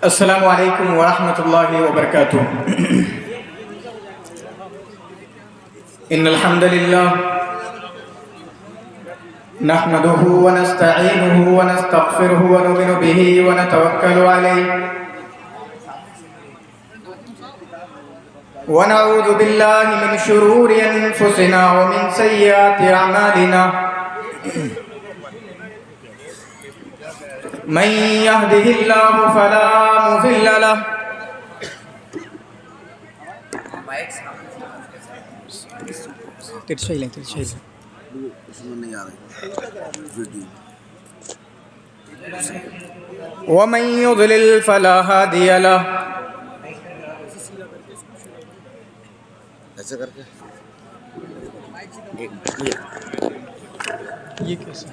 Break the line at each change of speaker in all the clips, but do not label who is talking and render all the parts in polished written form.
السلام علیکم ورحمۃ اللہ وبرکاتہ۔ ان الحمد للہ نحمده ونستعینه ونستغفره ونؤمن به ونتوکل علیہ ونعوذ باللہ من شرور انفسنا ومن سیئات اعمالنا من يهده الله فلا مضل له ومن يضلل فلا هادي له۔
ایسے کر کے
یہ کیسے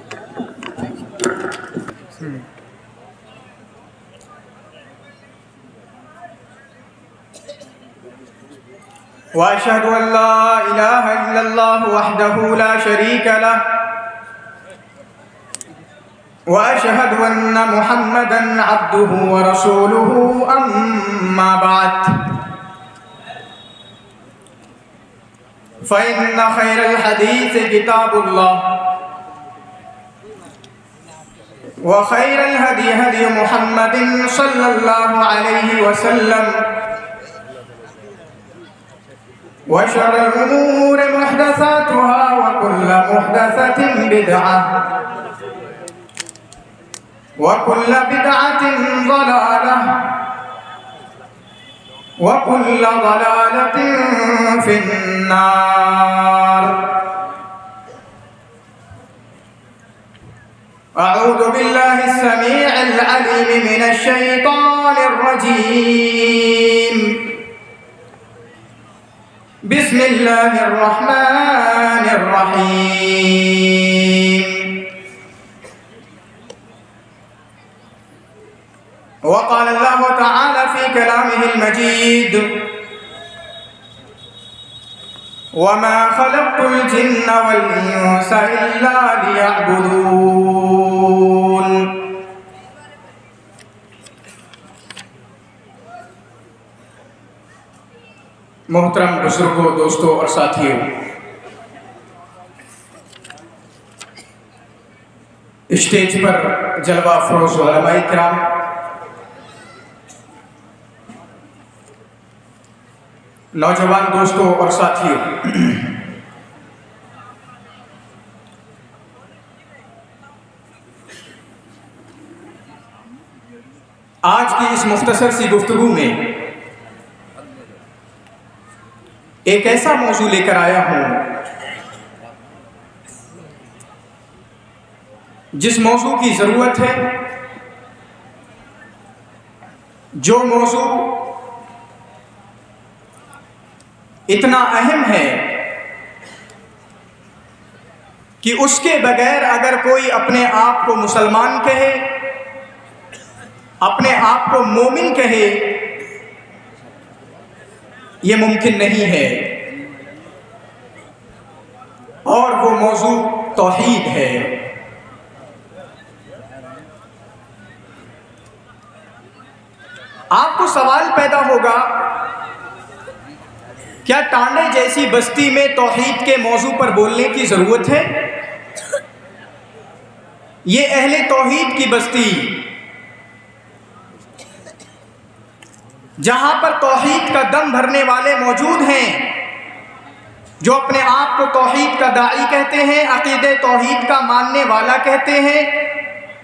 وأشهد أن لا إله إلا الله وحده لا شريك له وأشهد أن محمدا عبده ورسوله أما بعد فإن خير الحديث كتاب الله وخير الهدي هدي محمد صلى الله عليه وسلم وشر الأمور محدثاتها وكل محدثة بدعة وكل بدعة ضلالة وكل ضلالة في النار۔ أعوذ بالله السميع العليم من الشيطان الرجيم، بسم الله الرحمن الرحيم۔ وقال الله تعالى في كلامه المجيد: وما خلقت الجن والإنس إلا ليعبدون۔ محترم بزرگوں، دوستوں اور ساتھیوں، اسٹیج پر جلوہ افروز علماء کرام، نوجوان دوستوں اور ساتھیوں، آج کی اس مختصر سی گفتگو میں ایک ایسا موضوع لے کر آیا ہوں جس موضوع کی ضرورت ہے، جو موضوع اتنا اہم ہے کہ اس کے بغیر اگر کوئی اپنے آپ کو مسلمان کہے، اپنے آپ کو مومن کہے، یہ ممکن نہیں ہے، اور وہ موضوع توحید ہے۔ آپ کو سوال پیدا ہوگا، کیا ٹانڈے جیسی بستی میں توحید کے موضوع پر بولنے کی ضرورت ہے؟ یہ اہل توحید کی بستی، جہاں پر توحید کا دم بھرنے والے موجود ہیں، جو اپنے آپ کو توحید کا داعی کہتے ہیں، عقیدہ توحید کا ماننے والا کہتے ہیں،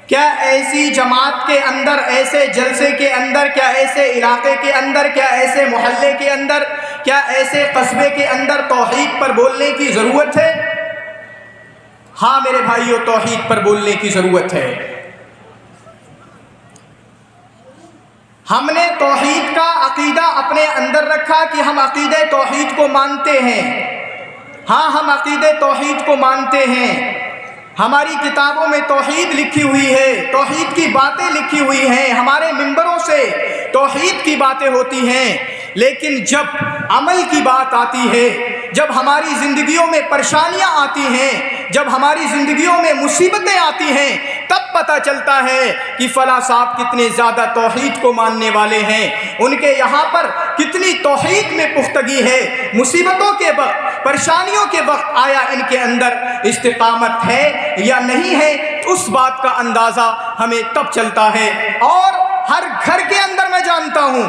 کیا ایسی جماعت کے اندر، ایسے جلسے کے اندر، کیا ایسے علاقے کے اندر، کیا ایسے محلے کے اندر، کیا ایسے قصبے کے اندر توحید پر بولنے کی ضرورت ہے؟ ہاں میرے بھائیوں، توحید پر بولنے کی ضرورت ہے۔ ہم نے توحید کا عقیدہ اپنے اندر رکھا کہ ہم عقیدہ توحید کو مانتے ہیں۔ ہاں، ہم عقیدہ توحید کو مانتے ہیں، ہماری کتابوں میں توحید لکھی ہوئی ہے، توحید کی باتیں لکھی ہوئی ہیں، ہمارے منبروں سے توحید کی باتیں ہوتی ہیں، لیکن جب عمل کی بات آتی ہے، جب ہماری زندگیوں میں پریشانیاں آتی ہیں، جب ہماری زندگیوں میں مصیبتیں آتی ہیں، تب تب پتہ چلتا ہے کہ فلاں صاحب کتنے زیادہ توحید کو ماننے والے ہیں، ان کے یہاں پر کتنی توحید میں پختگی ہے، مصیبتوں کے وقت، پریشانیوں کے وقت آیا ان کے اندر استقامت ہے یا نہیں ہے، اس بات کا اندازہ ہمیں تب چلتا ہے۔ اور ہر گھر کے اندر میں جانتا ہوں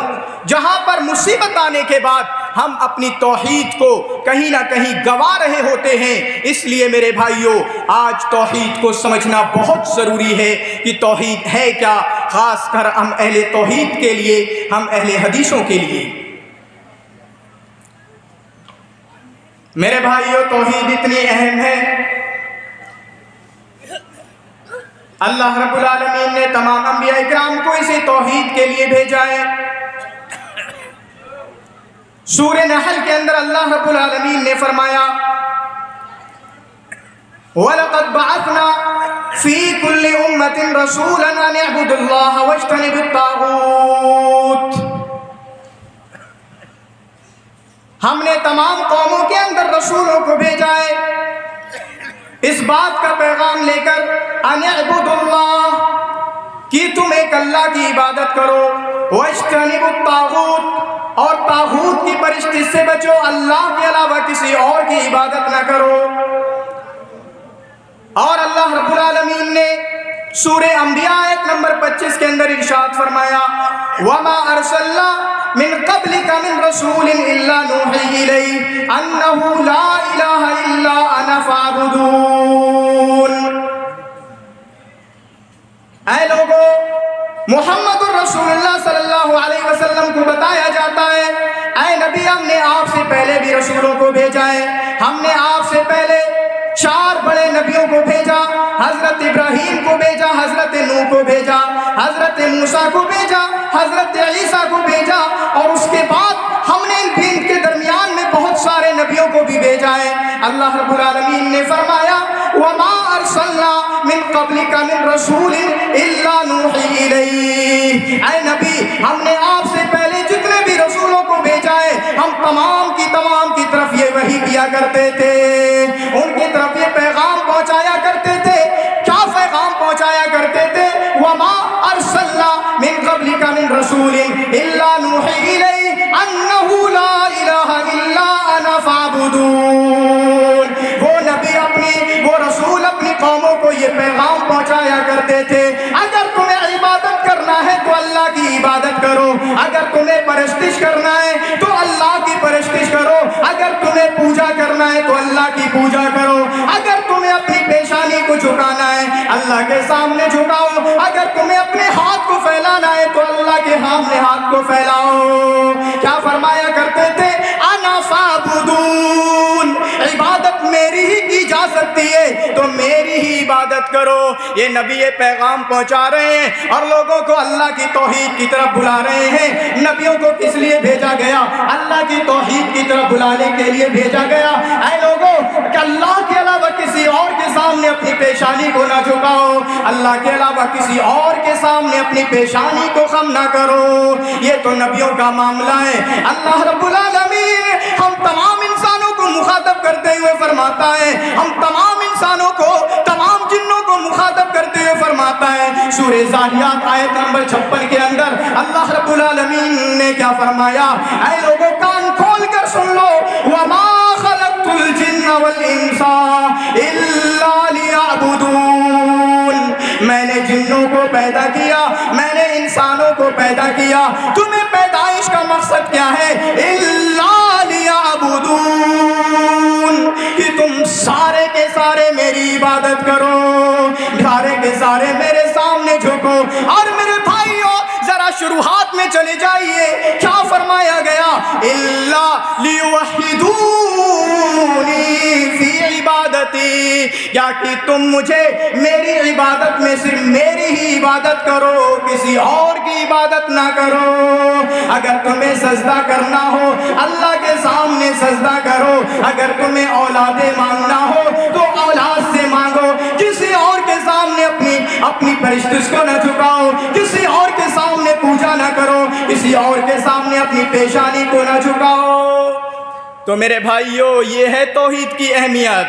جہاں پر مصیبت آنے کے بعد ہم اپنی توحید کو کہیں نہ کہیں گوا رہے ہوتے ہیں۔ اس لیے میرے بھائیوں، آج توحید کو سمجھنا بہت ضروری ہے کہ توحید ہے کیا، خاص کر ہم اہل توحید کے لیے، ہم اہل حدیثوں کے لیے۔ میرے بھائیوں، توحید اتنی اہم ہے، اللہ رب العالمین نے تمام انبیاء اکرام کو اسے توحید کے لیے بھیجا ہے۔ سورہ نحل کے اندر اللہ رب العالمین نے فرمایا وَلَقَدْ بَعَثْنَا فِي كُلِّ أُمَّةٍ رَسُولًا أَنِ اعْبُدُوا اللَّهَ وَاجْتَنِبُوا الطَّاغُوتَ۔ ہم نے تمام قوموں کے اندر رسولوں کو بھیجا ہے اس بات کا پیغام لے کر ان اعبدوا اللہ، کہ تم ایک اللہ کی عبادت کرو، واجتنبوا الطاغوت، اور طاغوت کی پرستی سے بچو، اللہ کے علاوہ کسی اور کی عبادت نہ کرو۔ اور اللہ رب العالمین نے سورہ انبیاء آیت نمبر 25 کے اندر ارشاد فرمایا وَمَا أَرْسَلْنَا مِن قَبْلِكَ مِن رَسُولٍ إِلَّا نُوحِي إِلَيْهِ أَنَّهُ لَا إِلَهَ إِلَّا أَنَا فَاعْبُدُونِ۔ اے لوگو، محمد الرسول اللہ صلی اللہ علیہ وسلم کو بتایا جاتا ہے اے نبی، ہم نے آپ سے پہلے بھی رسولوں کو بھیجا ہے، ہم نے آپ سے پہلے 4 بڑے نبیوں کو بھیجا، حضرت ابراہیم کو بھیجا، حضرت نوح کو بھیجا، حضرت موسیٰ کو بھیجا، حضرت عیسیٰ کو بھیجا، اور اس کے بعد ہم نے ان کے درمیان میں بہت سارے نبیوں کو بھی بھیجا ہے۔ اللہ رب العالمین نے فرمایا وَمَا أَرْسَلْنَا مِن قَبْلِكَ مِن رَسُولٍ إِلَّا نُوحِي إِلَيْهِ۔ اے نبی، ہم نے آپ سے پہلے جتنے بھی رسولوں کو بھیجا ہے، ہم تمام کی طرف یہ وحی کیا کرتے تھے، ان کی طرف یہ پیغام پہنچایا کرتے تھے۔ کیا پیغام پہنچایا کرتے تھے؟ وَمَا أَرْسَلْنَا مِن قَبْلِكَ مِن رَسُولٍ إِلَّا نُوحِي إِلَيْهِ أَنَّهُ لَا إِلَهَ إِلَّا أَنَا فَاعْبُدُونِ۔ وہ رسول اپنی قوموں کو یہ پیغام پہنچایا کرتے تھے، اگر تمہیں عبادت کرنا ہے تو اللہ کی عبادت کرو، اگر تمہیں پرستش کرنا ہے تو اللہ کی پرستش کرو، اگر تمہیں پوجا کرنا ہے تو اللہ کی پوجا کرو، اگر تمہیں اپنی پیشانی کو جھکانا ہے اللہ کے سامنے جھکاؤ، اگر تمہیں اپنے ہاتھ کو پھیلانا ہے تو اللہ کے سامنے ہاتھ کو پھیلاؤ۔ کیا فرمایا کرتے تھے؟ انا فاعبدون، عبادت میری ہی کی جا سکتی ہے تو میری ہی عبادت کرو۔ یہ نبی یہ پیغام پہنچا رہے ہیں اور لوگوں کو اللہ کی توحید کی طرف بلا رہے ہیں۔ نبیوں کو کس لیے بھیجا گیا؟ اللہ کی توحید کی طرف بلانے کے لیے بھیجا گیا۔ اے لوگوں، کہ اللہ کے علاوہ کسی اور کے سامنے اپنی پیشانی کو نہ جھکاؤ، اللہ کے علاوہ کسی اور کے سامنے اپنی پیشانی کو خم نہ کرو۔ یہ تو نبیوں کا معاملہ ہے۔ اللہ رب العالمین ہم تمام انسانوں کو مخاطب کرتے ہوئے فرماتا ہے، ہم تمام انسانوں کو، تمام جنوں کو مخاطب کرتے ہوئے فرماتا ہے سورہ ذاریات آیت نمبر 56 کے اندر اللہ رب العالمین نے کیا فرمایا؟ اے لوگوں، کان کھول کر سن لو، وَمَا خَلَقْتُ الْجِنَّ وَالْإِنسَ إِلَّا لِيَعْبُدُونَ۔ میں نے جنوں کو پیدا کیا، میں نے انسانوں کو پیدا کیا، تمہیں پیدائش کا مقصد کیا ہے؟ إِلَّا لِيَعْبُدُونَ، کہ تم سارے کے سارے میری عبادت کرو، سارے کے سارے میرے سامنے جھکو۔ اور میرے بھائیوں، ذرا شروحات میں چلے جائیے، کیا فرمایا گیا؟ إِلَّا لِيُوَحِّدُونِ فِي عِبَادَتِي، یا کہ تم مجھے میری عبادت میں صرف میری ہی عبادت کرو، کسی اور کی عبادت نہ کرو۔ اگر تمہیں سجدہ کرنا ہو اللہ کے سامنے سجدہ کرو، اگر تمہیں اولادیں مانگنا ہو تو اولاد سے مانگو، کسی اور کے سامنے اپنی پرستش کو نہ جھکاؤ، کسی اور کے سامنے پوجا نہ کرو، کسی اور کے سامنے اپنی پیشانی کو نہ جھکاؤ۔ تو میرے بھائیوں، یہ ہے توحید کی اہمیت۔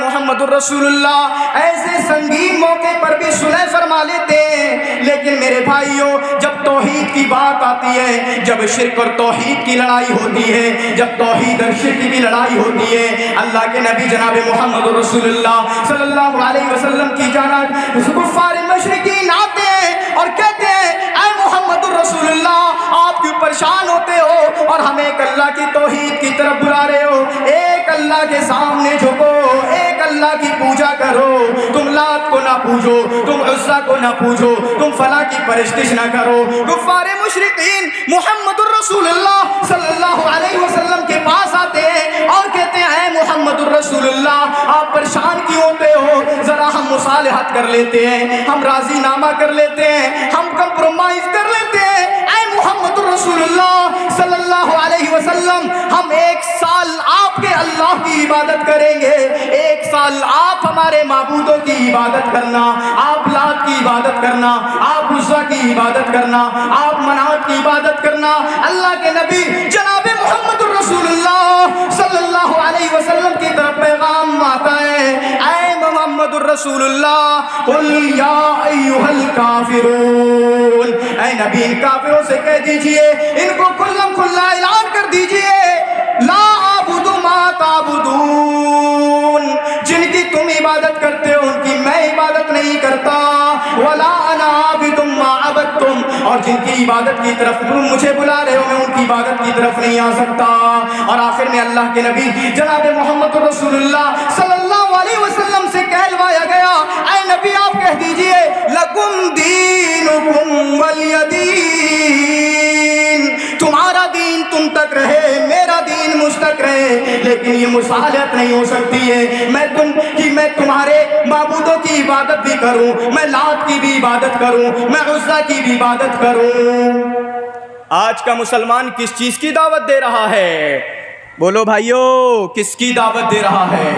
محمد الرسول اللہ ایسے سنگین موقع پر بھی صلح فرما لیتے ہیں۔ لیکن میرے بھائیوں، جب توحید کی بات آتی ہے، جب شرک اور توحید کی لڑائی ہوتی ہے، جب توحید اور شرک کی لڑائی ہوتی ہے، اللہ کے نبی جناب محمد الرسول اللہ صلی اللہ علیہ وسلم کی جانب کفار مشرکین آتے ہیں اور کہتے ہیں اے محمد الرسول اللہ، آپ کیوں پریشان ہوتے ہو اور ہمیں ایک اللہ کی توحید کی طرف بلا رہے ہو؟ ایک اللہ کے سامنے جھکو، ایک اللہ کی پوجا کرو، تم لات کو نہ پوجو، تم عزا کو نہ پوجو، تم فلاں کی پرستش نہ کرو۔ کفار مشرکین محمد الرسول اللہ صلی اللہ علیہ وسلم کے پاس آتے ہیں اور کہتے ہیں اے محمد الرسول اللہ، آپ پریشان کیوں ہوتے ہو؟ ذرا ہم مصالحت کر لیتے ہیں، ہم راضی نامہ کر لیتے ہیں، ہم کمپرومائز کر لیتے ہیں۔ اے محمد الرسول اللہ صلی اللہ علیہ وسلم، ہم ایک سال آپ کے اللہ کی عبادت کریں گے، ایک سال آپ ہمارے معبودوں کی عبادت کرنا، آپ لات کی عبادت کرنا، آپ عزا کی عبادت کرنا، آپ منات کی عبادت کرنا۔ اللہ کے نبی جناب محمد الرسول اللہ صلی اللہ علیہ وسلم کی طرف پیغام آتا ہے، اے محمد الرسول اللہ قل یا ایھا الکافرون، اے نبی ان کافروں سے کہہ دیجئے، ان کو کھلم کھلا اعلان کر دیجئے، لا اعبد ما تعبدون، جن کی تم عبادت کرتے ہو ان کی میں عبادت نہیں کرتا، ولا انا عابد ما عبدتم، اور جن کی عبادت کی طرف تم مجھے بلا رہے ہو میں ان کی عبادت کی طرف نہیں آ سکتا۔ اور آخر میں اللہ کے نبی جناب محمد رسول اللہ صلی اللہ علیہ وسلم سے کہلوایا گیا، اے نبی آپ کہہ دیجئے لکم دینکم ولی دین، تمہارا دین تم تک رہے، میرا دین مجھ تک رہے، لیکن یہ مصالحت نہیں ہو سکتی ہے میں تمہارے معبودوں کی عبادت بھی کروں، میں لات کی بھی عبادت کروں، میں عزا کی بھی عبادت کروں۔ آج کا مسلمان کس چیز کی دعوت دے رہا ہے؟ بولو بھائیو، کس کی دعوت دے رہا ہے؟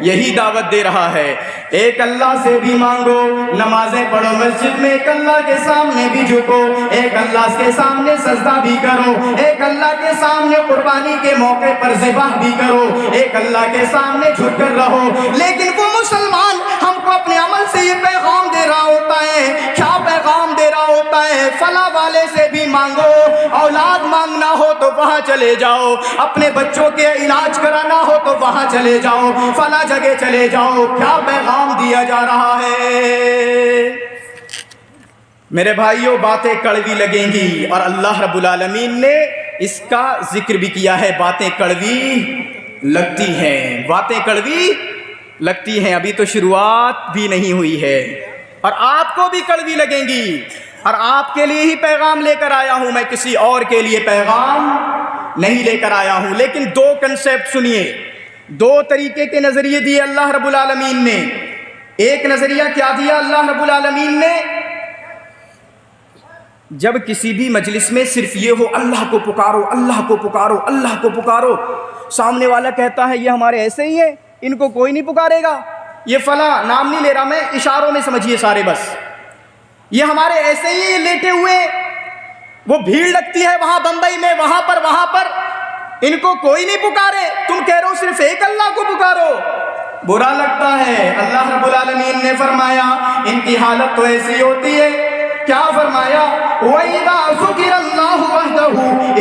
یہی دعوت دے رہا ہے، ایک اللہ سے بھی مانگو، نمازیں پڑھو مسجد میں، ایک اللہ کے سامنے بھی جھکو، ایک اللہ کے سامنے سجدہ بھی کرو، ایک اللہ کے سامنے قربانی کے موقع پر ذبح بھی کرو، ایک اللہ کے سامنے جھک کر رہو۔ لیکن وہ مسلمان ہم کو اپنے عمل سے یہ پیغام دے رہا ہوتا ہے، کیا پیغام دے رہا ہوتا ہے؟ فلاں والے سے بھی مانگو، اولاد مانگنا ہو تو وہاں چلے جاؤ، اپنے بچوں کے علاج کرانا ہو تو وہاں چلے جاؤ، فلاں جگہ چلے جاؤ۔ کیا پیغام دیا جا رہا ہے؟ میرے بھائیوں، باتیں کڑوی لگیں گی اور اللہ رب العالمین نے اس کا ذکر بھی کیا ہے، باتیں کڑوی لگتی ہیں، باتیں کڑوی لگتی ہیں، ابھی تو شروعات بھی نہیں ہوئی ہے اور آپ کو بھی کڑوی لگیں گی، اور آپ کے لیے ہی پیغام لے کر آیا ہوں، میں کسی اور کے لیے پیغام نہیں لے کر آیا ہوں۔ لیکن دو کنسیپٹ سنیے، دو طریقے کے نظریے دیے اللہ رب العالمین نے۔ ایک نظریہ کیا دیا اللہ رب العالمین نے؟ جب کسی بھی مجلس میں صرف یہ ہو اللہ کو پکارو، اللہ کو پکارو، اللہ کو پکارو، سامنے والا کہتا ہے یہ ہمارے ایسے ہی ہیں، ان کو کوئی نہیں پکارے گا، یہ فلاں نام نہیں لے رہا میں، اشاروں میں سمجھیے سارے، بس یہ ہمارے ایسے ہی ہیں، یہ لیٹے ہوئے، وہ بھیڑ لگتی ہے وہاں بمبئی میں، وہاں پر ان کو کوئی نہیں پکارے، تم کہہ رہے ہو صرف ایک اللہ کو پکارو، برا لگتا ہے۔ اللہ رب العالمین نے فرمایا ان کی حالت تو ایسی ہوتی ہے، کیا فرمایا؟ وَإِذَا ذُكِرَ اللَّهُ وَحْدَهُ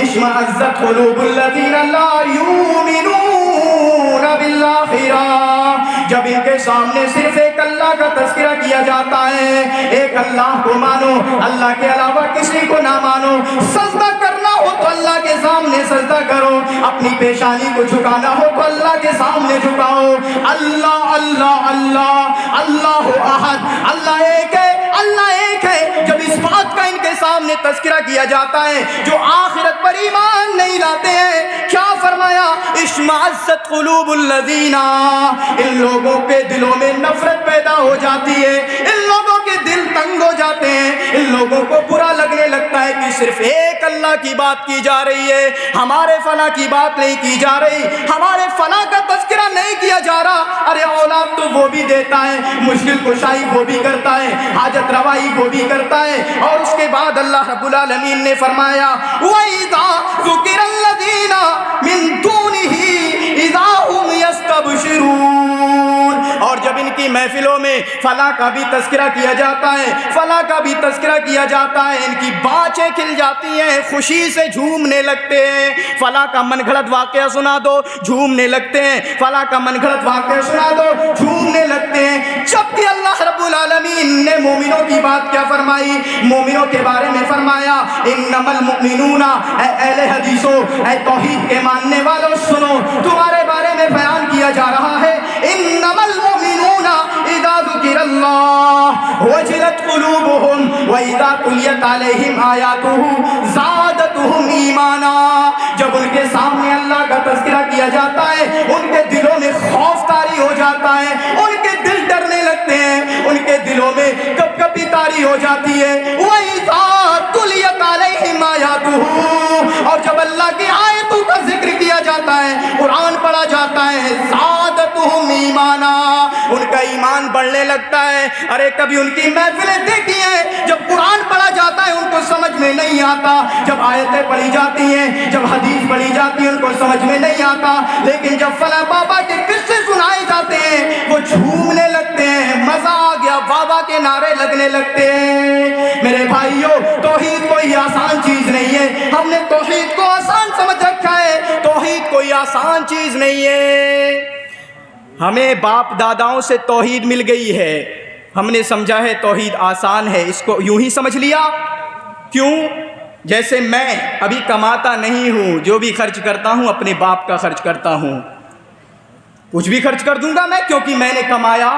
اشْمَأَزَّتْ قُلُوبُ الَّذِينَ لَا يُؤْمِنُونَ بِالْآخِرَةِ، جب ان کے سامنے صرف ایک اللہ کا تذکرہ کیا جاتا ہے، ایک اللہ کو مانو، اللہ کے علاوہ کسی کو نہ مانو، سجدہ کرنا ہو تو اللہ کے سامنے سجدہ کرو، اپنی پیشانی کو جھکانا ہو تو اللہ کے سامنے جھکاؤ، اللہ اللہ اللہ اللہ احد، اللہ ایک ہے، اللہ ایک ہے۔ جب اس بات کا ان کے سامنے تذکرہ کیا جاتا ہے، جو آخرت پر ایمان نہیں لاتے ہیں، کیا فرمایا؟ اشمعزت قلوب الذین، ان لوگوں کے دلوں میں نفرت پیدا ہو جاتی ہے، ان لوگوں کے دل تنگ ہو جاتے ہیں ان لوگوں کو برا لگنے لگتا ہے کہ صرف ایک اللہ کی بات کی جا رہی ہے، ہمارے فلاں کی بات نہیں کی جا رہی، ہمارے فلاں کا تذکرہ نہیں کیا جا رہا۔ ارے اولاد تو وہ بھی دیتا ہے، مشکل کشائی وہ بھی کرتا ہے، حاجت روائی وہ بھی کرتا ہے۔ اور اس کے بعد اللہ رب العالمین نے فرمایا وَإِذَا ذُكِرَ الَّذِينَ مِن دُونِهِ إِذَا هُمْ يَسْتَبْشِرُونَ، اور جب ان کی محفلوں میں فلاں کا بھی تذکرہ کیا جاتا ہے، فلاں کا بھی تذکرہ کیا جاتا ہے، ان کی بانچیں کھل جاتی ہیں، خوشی سے جھومنے لگتے ہیں۔ فلاں کا من گھڑت واقعہ سنا دو جھومنے لگتے ہیں، فلاں کا من گھڑت واقعہ سنا دو جھومنے لگتے ہیں۔ جبکہ اللہ رب العالمین نے مومنوں کی بات کیا فرمائی؟ مومنوں کے بارے میں فرمایا انما المؤمنون، اے اہل حدیثوں، اے توحید کے ماننے والوں سنو، تمہارے بارے میں بیان کیا جا رہا ہے انما المؤمنون اذا ذکر اللہ وجلت قلوبهم واذا تلیت علیہم آیاتہ زادتہم ایمانا۔ جب ان کے سامنے اللہ کا تذکرہ کیا جاتا ہے ان کے دلوں میں خوف طاری ہو جاتا ہے، ان کے دل ڈرنے لگتے ہیں، ان کے دلوں میں کب کبھی طاری ہو جاتی ہے۔ وَإِذَا تُلِيَتْ عَلَيْهِمْ آیاتہ، اور جب اللہ کی آیتوں کا ذکر کیا جاتا ہے، قرآن پڑھا جاتا ہے، زادتہم ایمانا، ان کا ایمان بڑھنے لگتا ہے۔ ارے کبھی ان کی محفلیں دیکھی ہیں، جب قرآن پڑھا جاتا ہے ان کو سمجھ میں نہیں آتا، جب آیتیں پڑھی جاتی ہیں، جب حدیث پڑھی جاتی ہے ان کو سمجھ میں نہیں آتا، لیکن جب فلاں بابا کے قصے سنائے جاتے ہیں وہ جھومنے لگتے ہیں، مزہ آ گیا بابا کے نعرے لگنے لگتے ہیں۔ میرے بھائیوں، توحید کوئی آسان چیز نہیں ہے، ہم نے توحید کو آسان سمجھ رکھا ہے، توحید کوئی آسان چیز نہیں ہے۔ ہمیں باپ داداؤں سے توحید مل گئی ہے، ہم نے سمجھا ہے توحید آسان ہے، اس کو یوں ہی سمجھ لیا۔ کیوں؟ جیسے میں ابھی کماتا نہیں ہوں، جو بھی خرچ کرتا ہوں اپنے باپ کا خرچ کرتا ہوں، کچھ بھی خرچ کر دوں گا میں کیونکہ میں نے کمایا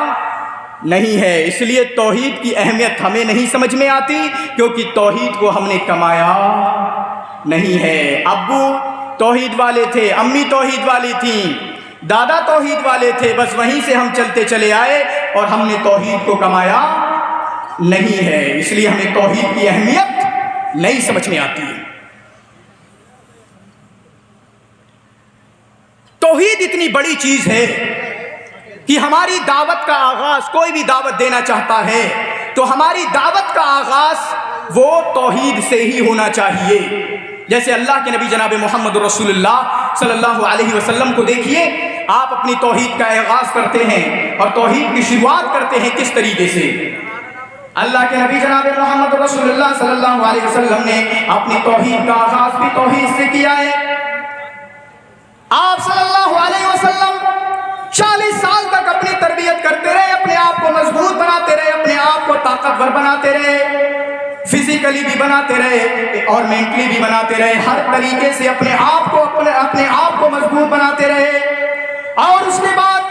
نہیں ہے، اس لیے توحید کی اہمیت ہمیں نہیں سمجھ میں آتی کیونکہ توحید کو ہم نے کمایا نہیں ہے۔ ابو توحید والے تھے، امی توحید والی تھیں، دادا توحید والے تھے، بس وہیں سے ہم چلتے چلے آئے اور ہم نے توحید کو کمایا نہیں ہے، اس لیے ہمیں توحید کی اہمیت نہیں سمجھ میں آتی ہے۔ توحید اتنی بڑی چیز ہے کہ ہماری دعوت کا آغاز، کوئی بھی دعوت دینا چاہتا ہے تو ہماری دعوت کا آغاز وہ توحید سے ہی ہونا چاہیے۔ جیسے اللہ کے نبی جناب محمد رسول اللہ صلی اللہ علیہ وسلم کو دیکھیے، آپ اپنی توحید کا آغاز کرتے ہیں اور توحید کی شروعات کرتے ہیں کس طریقے سے؟ اللہ کے نبی جناب محمد رسول اللہ صلی اللہ علیہ وسلم نے اپنی توحید کا آغاز بھی توحید سے کیا ہے۔ آپ صلی اللہ علیہ وسلم 40 سال تک اپنی تربیت کرتے رہے، اپنے آپ کو مضبوط بناتے رہے، اپنے آپ کو طاقتور بناتے رہے، فزیکلی بھی بناتے رہے اور مینٹلی بھی بناتے رہے، ہر طریقے سے اپنے آپ کو مضبوط بناتے رہے۔ اور اس کے بعد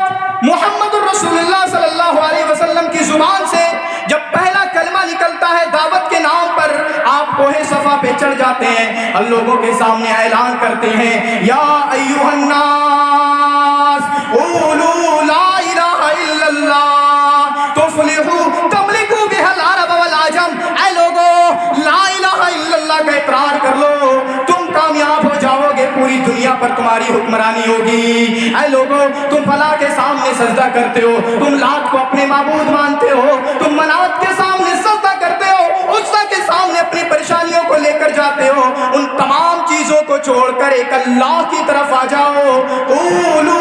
محمد الرسول اللہ صلی اللہ علیہ وسلم کی زبان سے جب پہلا کلمہ نکلتا ہے دعوت کے نام پر، آپ کوہ صفا پہ چڑھ جاتے ہیں اور لوگوں کے سامنے اعلان کرتے ہیں یا ایھا الناس قولوا لا الہ الا اللہ تفلحوا تملکوا بها العرب والعجم۔ اے لوگو، لا الہ الا اللہ کا اقرار کر لو، تم کامیاب ہو جاؤ گے، پوری دنیا پر تمہاری حکمرانی ہوگی۔ اے لوگو، تم فلاں کے سامنے سجدہ کرتے ہو، تم لات کو اپنے معبود مانتے ہو، تم منات کے سامنے سجدہ کرتے ہو، عزا کے سامنے اپنی پریشانیوں کو لے کر جاتے ہو، ان تمام چیزوں کو چھوڑ کر ایک اللہ کی طرف آ جاؤ۔ قولوا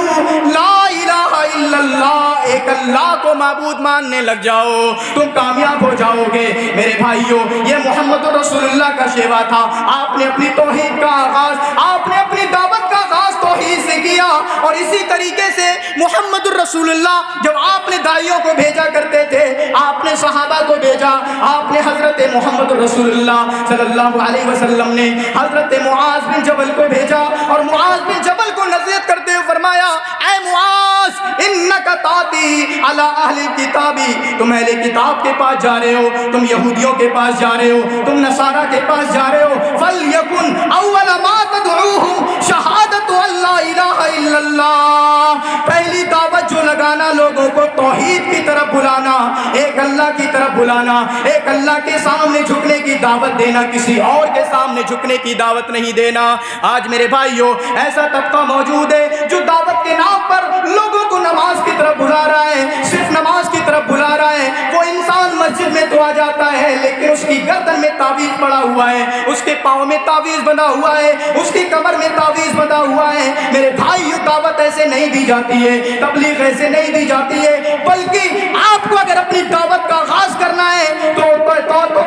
لا الہ الا اللہ، ایک اللہ کو معبود ماننے لگ جاؤ، تم کامیاب ہو جاؤ گے۔ میرے بھائیوں، یہ محمد رسول اللہ کا شیوا تھا۔ آپ نے اپنی توحید کا آغاز، آپ نے اپنی دعوت کا آغاز توحید سے کیا، اور اسی طریقے سے محمد الرسول اللہ جب آپ نے داعیوں کو بھیجا کرتے تھے، آپ نے صحابہ کو بھیجا، آپ نے حضرت محمد رسول اللہ صلی اللہ علیہ وسلم نے حضرت معاذ بن جبل کو بھیجا، اور معاذ بن جبل کو نصیحت کرتے ہوئے فرمایا اے معاذ انک تاتی علی اہل الکتابی، تم اہل کتاب کے پاس جا رہے ہو، تم یہودیوں کے پاس جا رہے ہو، تم نصارہ کے پاس جا رہے ہو، فلیکن اول ما تدعوہم شہادت ان لا الہ الا اللہ، پہلی دعوت جو لگانا لوگوں کو توحید کی طرف طرف بلانا، ایک اللہ کی طرف بلانا، ایک اللہ کے سامنے جھکنے کی دعوت دینا، کسی اور کے سامنے جھکنے کی دعوت نہیں دینا۔ آج میرے بھائیوں ایسا طبقہ موجود ہے جو دعوت کے نام پر لوگوں کو نماز کی طرف بلا رہا ہے، صرف نماز کی طرف بلا رہا ہے۔ وہ انسان مسجد میں تو آ جاتا ہے لیکن اس کی گردن میں تعویذ پڑا ہوا ہے، اس کے پاؤں میں تعویذ بندھا ہوا ہے، اس کی کمر میں تعویذ بندھا ہوا ہے۔ میرے بھائی دعوت ایسے نہیں دی جاتی ہے، تبلیغ ایسے نہیں دی جاتی ہے، بلکہ آپ کو اگر اپنی دعوت کا آغاز کرنا ہے تو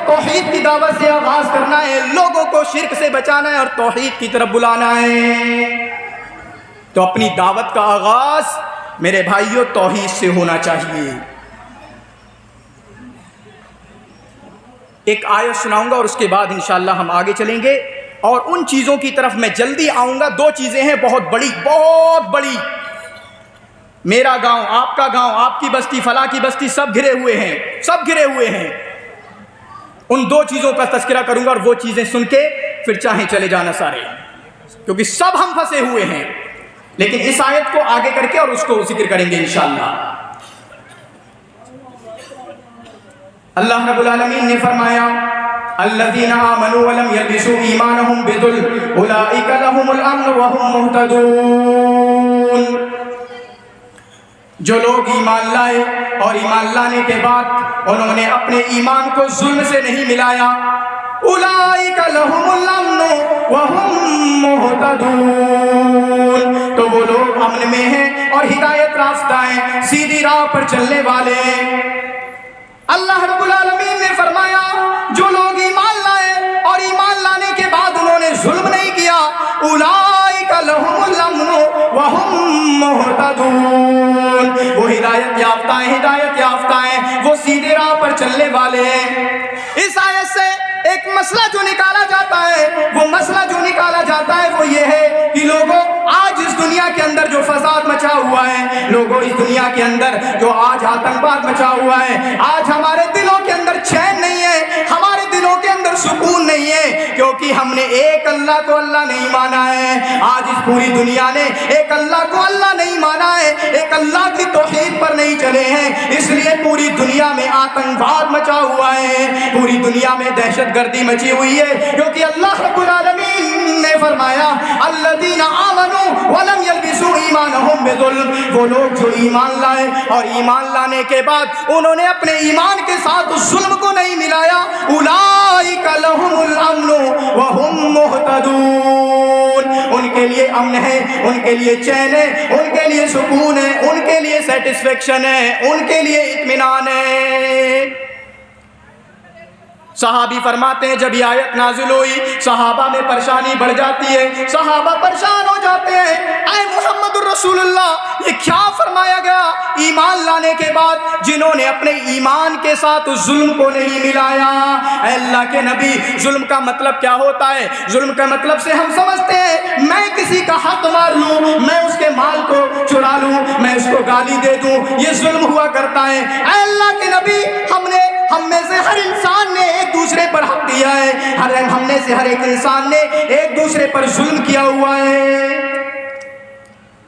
توحید کی دعوت سے آغاز کرنا ہے، لوگوں کو شرک سے بچانا ہے اور توحید کی طرف بلانا ہے۔ تو اپنی دعوت کا آغاز میرے بھائیوں توحید سے ہونا چاہیے۔ ایک آیت سناؤں گا اور اس کے بعد انشاءاللہ ہم آگے چلیں گے، اور ان چیزوں کی طرف میں جلدی آؤں گا۔ دو چیزیں ہیں بہت بڑی، میرا گاؤں، آپ کا گاؤں، آپ کی بستی، فلاں کی بستی، سب گھرے ہوئے ہیں۔ ان دو چیزوں کا تذکرہ کروں گا اور وہ چیزیں سن کے پھر چاہیں چلے جانا سارے، کیونکہ سب ہم پھنسے ہوئے ہیں۔ لیکن اس آیت کو آگے کر کے اور اس کو ذکر کریں گے انشاءاللہ۔ اللہ رب العالمین نے فرمایا الذین آمنوا ولم یلبسوا ایمانہم بظلم اولئک لہم الامن وہم مہتدون۔ جو لوگ ایمان لائے اور ایمان لانے کے بعد انہوں نے اپنے ایمان کو ظلم سے نہیں ملایا، اولئک لہم الامن وہم مہتدون، تو وہ لوگ امن میں ہیں اور ہدایت راستہ ہیں، سیدھی راہ پر چلنے والے ہیں۔ اللہ رب العالمین نے فرمایا جو لوگ ایمان لائے اور ایمان لانے کے بعد انہوں نے ظلم نہیں کیا، اولئک لہم الامن وہم مہتدون، وہ ہدایت یافتہ ہیں، وہ سیدھے راہ پر چلنے والے ہیں۔ اس آیت سے ایک مسئلہ جو نکالا جاتا ہے وہ یہ ہے کہ لوگوں آج اس دنیا کے اندر جو فساد مچا ہوا ہے، لوگوں اس دنیا کے اندر جو آج آتنکواد مچا ہوا ہے، آج ہمارے دلوں کے اندر چین نہیں ہے، ہمارے دلوں کے اندر سکون نہیں ہے، کیونکہ ہم نے ایک اللہ کو اللہ نہیں مانا ہے۔ آج اس پوری دنیا نے ایک اللہ کو اللہ نہیں مانا ہے، ایک اللہ کی توحید پر نہیں چلے ہیں، اس لیے پوری دنیا میں آتنکواد مچا ہوا ہے، پوری دنیا میں دہشت گردی مچی ہوئی ہے، کیونکہ اللہ رب العالمین نے فرمایا الذین آمنوا ولم یلبسوا ایمانہم بظلم، وہ لوگ جو ایمان لائے اور ایمان لانے کے بعد انہوں نے اپنے ایمان کے ساتھ اس ظلم کو نہیں ملایا، اولئک لہم الامن وہم مہتدون، ان کے لیے امن ہے، ان کے لیے چین ہے، ان کے لیے سکون ہے، ان کے لیے سیٹسفیکشن ہے، ان کے لیے اطمینان ہے۔ صحابی فرماتے ہیں جب یہ آیت نازل ہوئی صحابہ میں پریشانی بڑھ جاتی ہے، صحابہ پریشان ہو جاتے ہیں، اے محمد الرسول اللہ یہ کیا فرمایا گیا؟ ایمان لانے کے بعد جنہوں نے اپنے ایمان کے ساتھ ظلم کو نہیں ملایا۔ اے اللہ کے نبی، ظلم کا مطلب کیا ہوتا ہے؟ ظلم کا مطلب سے ہم سمجھتے ہیں میں کسی کا حق مار لوں، میں اس کے مال کو چرا لوں، میں اس کو گالی دے دوں، یہ ظلم ہوا کرتا ہے۔ اے اللہ کے نبی، ہم میں سے ہر انسان نے ایک دوسرے پر حق دیا ہے، ہم میں سے ہر ایک انسان نے ایک دوسرے پر ظلم کیا ہوا ہے۔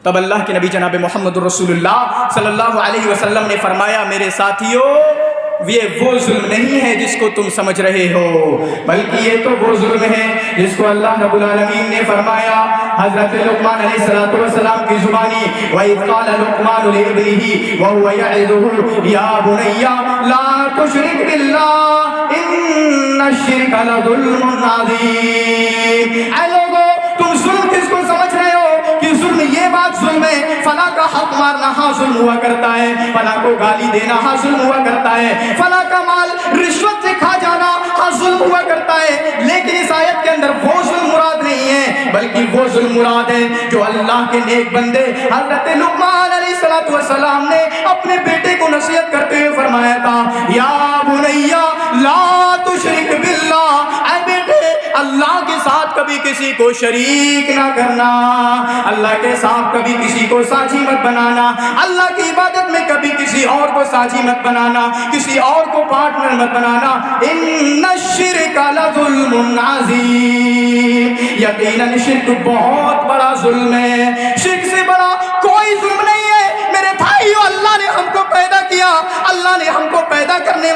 تب اللہ کے نبی جناب محمد رسول اللہ صلی اللہ علیہ وسلم نے فرمایا میرے ساتھیو، یہ وہ ظلم نہیں ہے جس کو تم سمجھ رہے ہو، بلکہ یہ تو وہ ظلم ہے جس کو اللہ رب العالمین نے فرمایا حضرت لقمان علیہ السلام کی زبانی، وَإِذْ قَالَ لُقْمَانُ لِابْنِهِ وَهُوَ يَعِظُهُ يَا بُنَيَّ لَا تُشْرِكْ بِاللَّهِ إِنَّ الشِّرْكَ لَظُلْمٌ عَظِيمٌ۔ اے لوگوں، تم ظلم کس کو سمجھ رہے ہو کہ ظلم یہ بات ظلم ہے، فلاں کا حق مارنا ہاں ظلم ہوا کرتا ہے، فلاں کو گالی دینا ہاں ظلم ہوا کرتا ہے، فلاں کا مال رشوت سے کھا جانا ہاں ظلم ہوا کرتا ہے، لیکن اس آیت کے اندر وہ ظلم مراد نہیں ہے، بلکہ وہ ظلم مراد ہے جو اللہ کے نیک بندے حضرت لقمان علیہ السلام نے اپنے بیٹے کو نصیحت کرتے ہوئے فرمایا تھا، یا بنیا لا تشرک باللہ، اے بیٹے اللہ کے ساتھ کبھی کسی کو شریک نہ کرنا، اللہ کے ساتھ کبھی کسی کو ساجی مت بنانا، اللہ کی عبادت میں کبھی کسی اور کو ساجی مت بنانا، کسی اور کو پارٹنر مت بنانا، ان الشرک لظلم عظیم، یقیناً شرک بہت بڑا ظلم ہے، شرک سے بڑا کوئی ظلم نہیں ہے۔ میرے بھائیو، اللہ نے ہم کو پیدا کیا، اللہ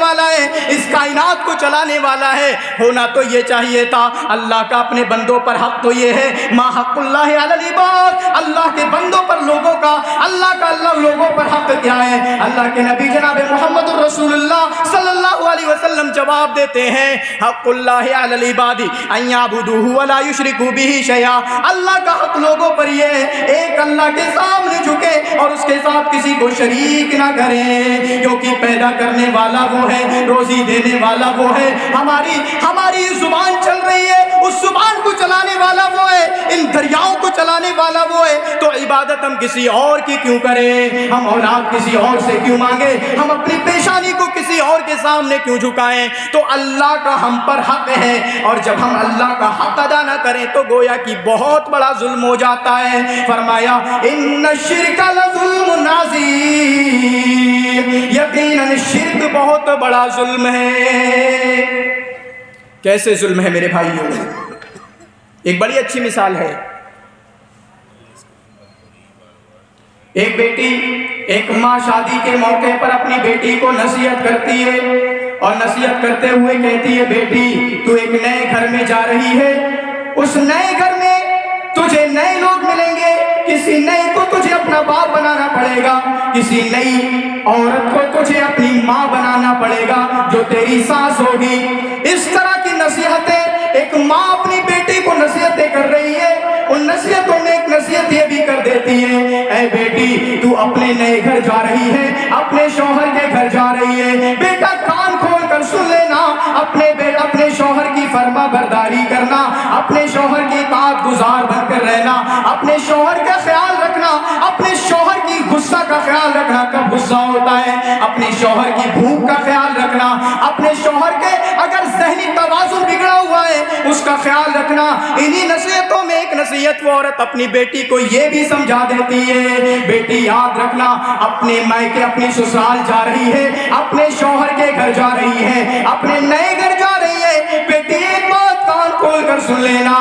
والا ہے, اس کائنات کو چلانے والا ہے. ہونا تو یہ چاہیے تھا. اللہ کا اپنے بندوں پر حق تو یہ ہے, ما حق اللہ علی العباد, اللہ کے بندوں پر لوگوں کا, اللہ کا اللہ لوگوں پر حق کیا ہے؟ اللہ کے نبی جناب محمد رسول اللہ صلی اللہ علیہ وسلم جواب دیتے ہیں, حق اللہ علی العباد ان یعبدوہ ولا یشرکوا بہ شیئا. اللہ کا حق لوگوں پر یہ ہے ایک اللہ کے سامنے جھکے اور اس کے ساتھ کسی کو شریک نہ کریں, کیونکہ پیدا کرنے والا وہ ہے, روزی دینے والا وہ ہے. ہماری زبان چل رہی ہے, اس زبان کو چلانے والا وہ ہے, ان دریاؤں کو چلانے والا وہ ہے. تو عبادت ہم کسی اور کی کیوں کریں؟ ہم اولاد کسی اور سے کیوں مانگے؟ ہم اپنی پیشانی کو کسی اور کے سامنے کیوں جھکائیں؟ تو اللہ کا ہم پر حق ہے, اور جب ہم اللہ کا حق ادا نہ کریں تو گویا کہ بہت بڑا ظلم ہو جاتا ہے. فرمایا ان الشرک لظلم عظیم, یقیناً شرک بہت بڑا ظلم ہے. کیسے ظلم ہے میرے بھائیوں؟ ایک بڑی اچھی مثال ہے. ایک بیٹی, ایک ماں شادی کے موقع پر اپنی بیٹی کو نصیحت کرتی ہے, اور نصیحت کرتے ہوئے کہتی ہے, بیٹی تو ایک نئے گھر میں جا رہی ہے, اس نئے گھر میں تجھے نئے لوگ ملیں گے, کسی نئے کو تجھے اپنا باپ بنانا پڑے گا, کسی نئی عورت کو تجھے اپنی ماں بنانا پڑے گا جو تیری ساس ہوگی. اس طرح کی نصیحتیں ایک ماں اپنی بیٹی کو نصیحتیں کر رہی ہے. ان نصیحتوں میں ایک نصیحت یہ بھی کر دیتی ہے, اے بیٹی تو اپنے نئے گھر جا رہی ہے, اپنے شوہر کے گھر جا رہی ہے, بیٹا کان کھول کر سن لینا, اپنے شوہر کی فرما برداری کرنا, اپنے شوہر کی اطاعت گزار بن کر رہنا, اپنے شوہر کا خیال رکھنا, اپنے شوہر کی غصہ کا خیال رکھنا, کب غصہ ہوتا ہے, اپنے شوہر کی بھوک کا خیال رکھنا, اپنے شوہر کے اگر ذہنی توازن بگڑا ہوا ہے اس کا خیال رکھنا. انہی نصیحتوں میں ایک نصیحت وہ عورت اپنی بیٹی کو یہ بھی سمجھا دیتی ہے, بیٹی یاد رکھنا, اپنے مائکے اپنی سسرال جا رہی ہے, اپنے شوہر کے گھر جا رہی ہے, اپنے نئے گھر جا رہی ہے, بیٹی ایک بات کان کھول کر سن لینا,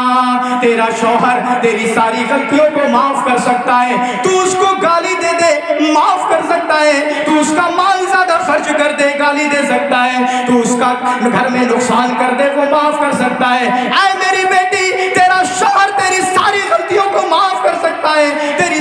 تیرا شوہر تیری ساری غلطیوں کو معاف کر سکتا ہے, تو اس کو گالی دے دے معاف کر سکتا ہے, تو اس کا مال زیادہ خرچ کر دے گالی دے سکتا ہے, تو اس کا گھر میں نقصان کر دے وہ معاف کر سکتا ہے. اے میری بیٹی, تیرا شوہر تیری ساری غلطیوں کو معاف کر سکتا ہے, تیری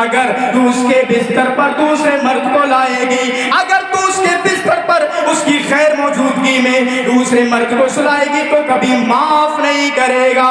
اگر تو اس کے بستر پر دوسرے مرد کو لائے گی, اگر تو اس کے بستر پر اس کی غیر موجودگی میں دوسرے مرد کو سلائے گی تو کبھی معاف نہیں کرے گا.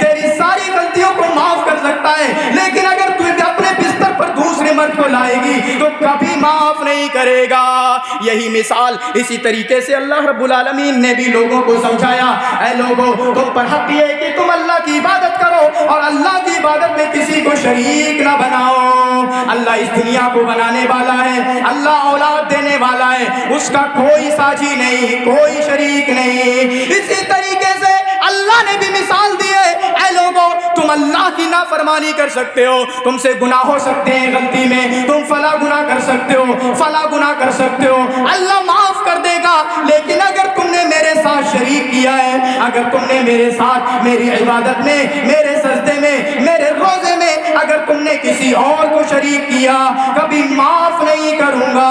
تیری ساری غلطیوں کو معاف کر سکتا ہے, لیکن اگر تو اپنے بستر پر دوسرے مرد کو لائے گی تو کبھی معاف نہیں کرے گا. یہی مثال اسی طریقے سے اللہ رب العالمین نے بھی لوگوں کو سمجھایا, اے لوگوں تم پر حق یہ ہے کہ تم اللہ کی عبادت کرو اور اللہ کی عبادت میں کسی کو شریک نہ بناؤ. اللہ اس دنیا کو بنانے والا ہے, اللہ اولاد دینے والا ہے, اس کا کوئی ساجی نہیں, کوئی شریک نہیں. اسی طریقے سے اللہ نے بھی مثال دی ہے, اے لوگوں تم اللہ کی نافرمانی کر سکتے ہو, تم سے گناہ ہو سکتے ہیں غلطی میں, تم فلاں گناہ کر سکتے ہو, فلاں گناہ کر سکتے ہو, اللہ معاف کر دے گا, لیکن اگر تم نے میرے ساتھ شریک کیا ہے, اگر تم نے میرے ساتھ میری عبادت میں, میرے سجدے میں, میرے روزے میں اگر تم نے کسی اور کو شریک کیا, کبھی معاف نہیں کروں گا.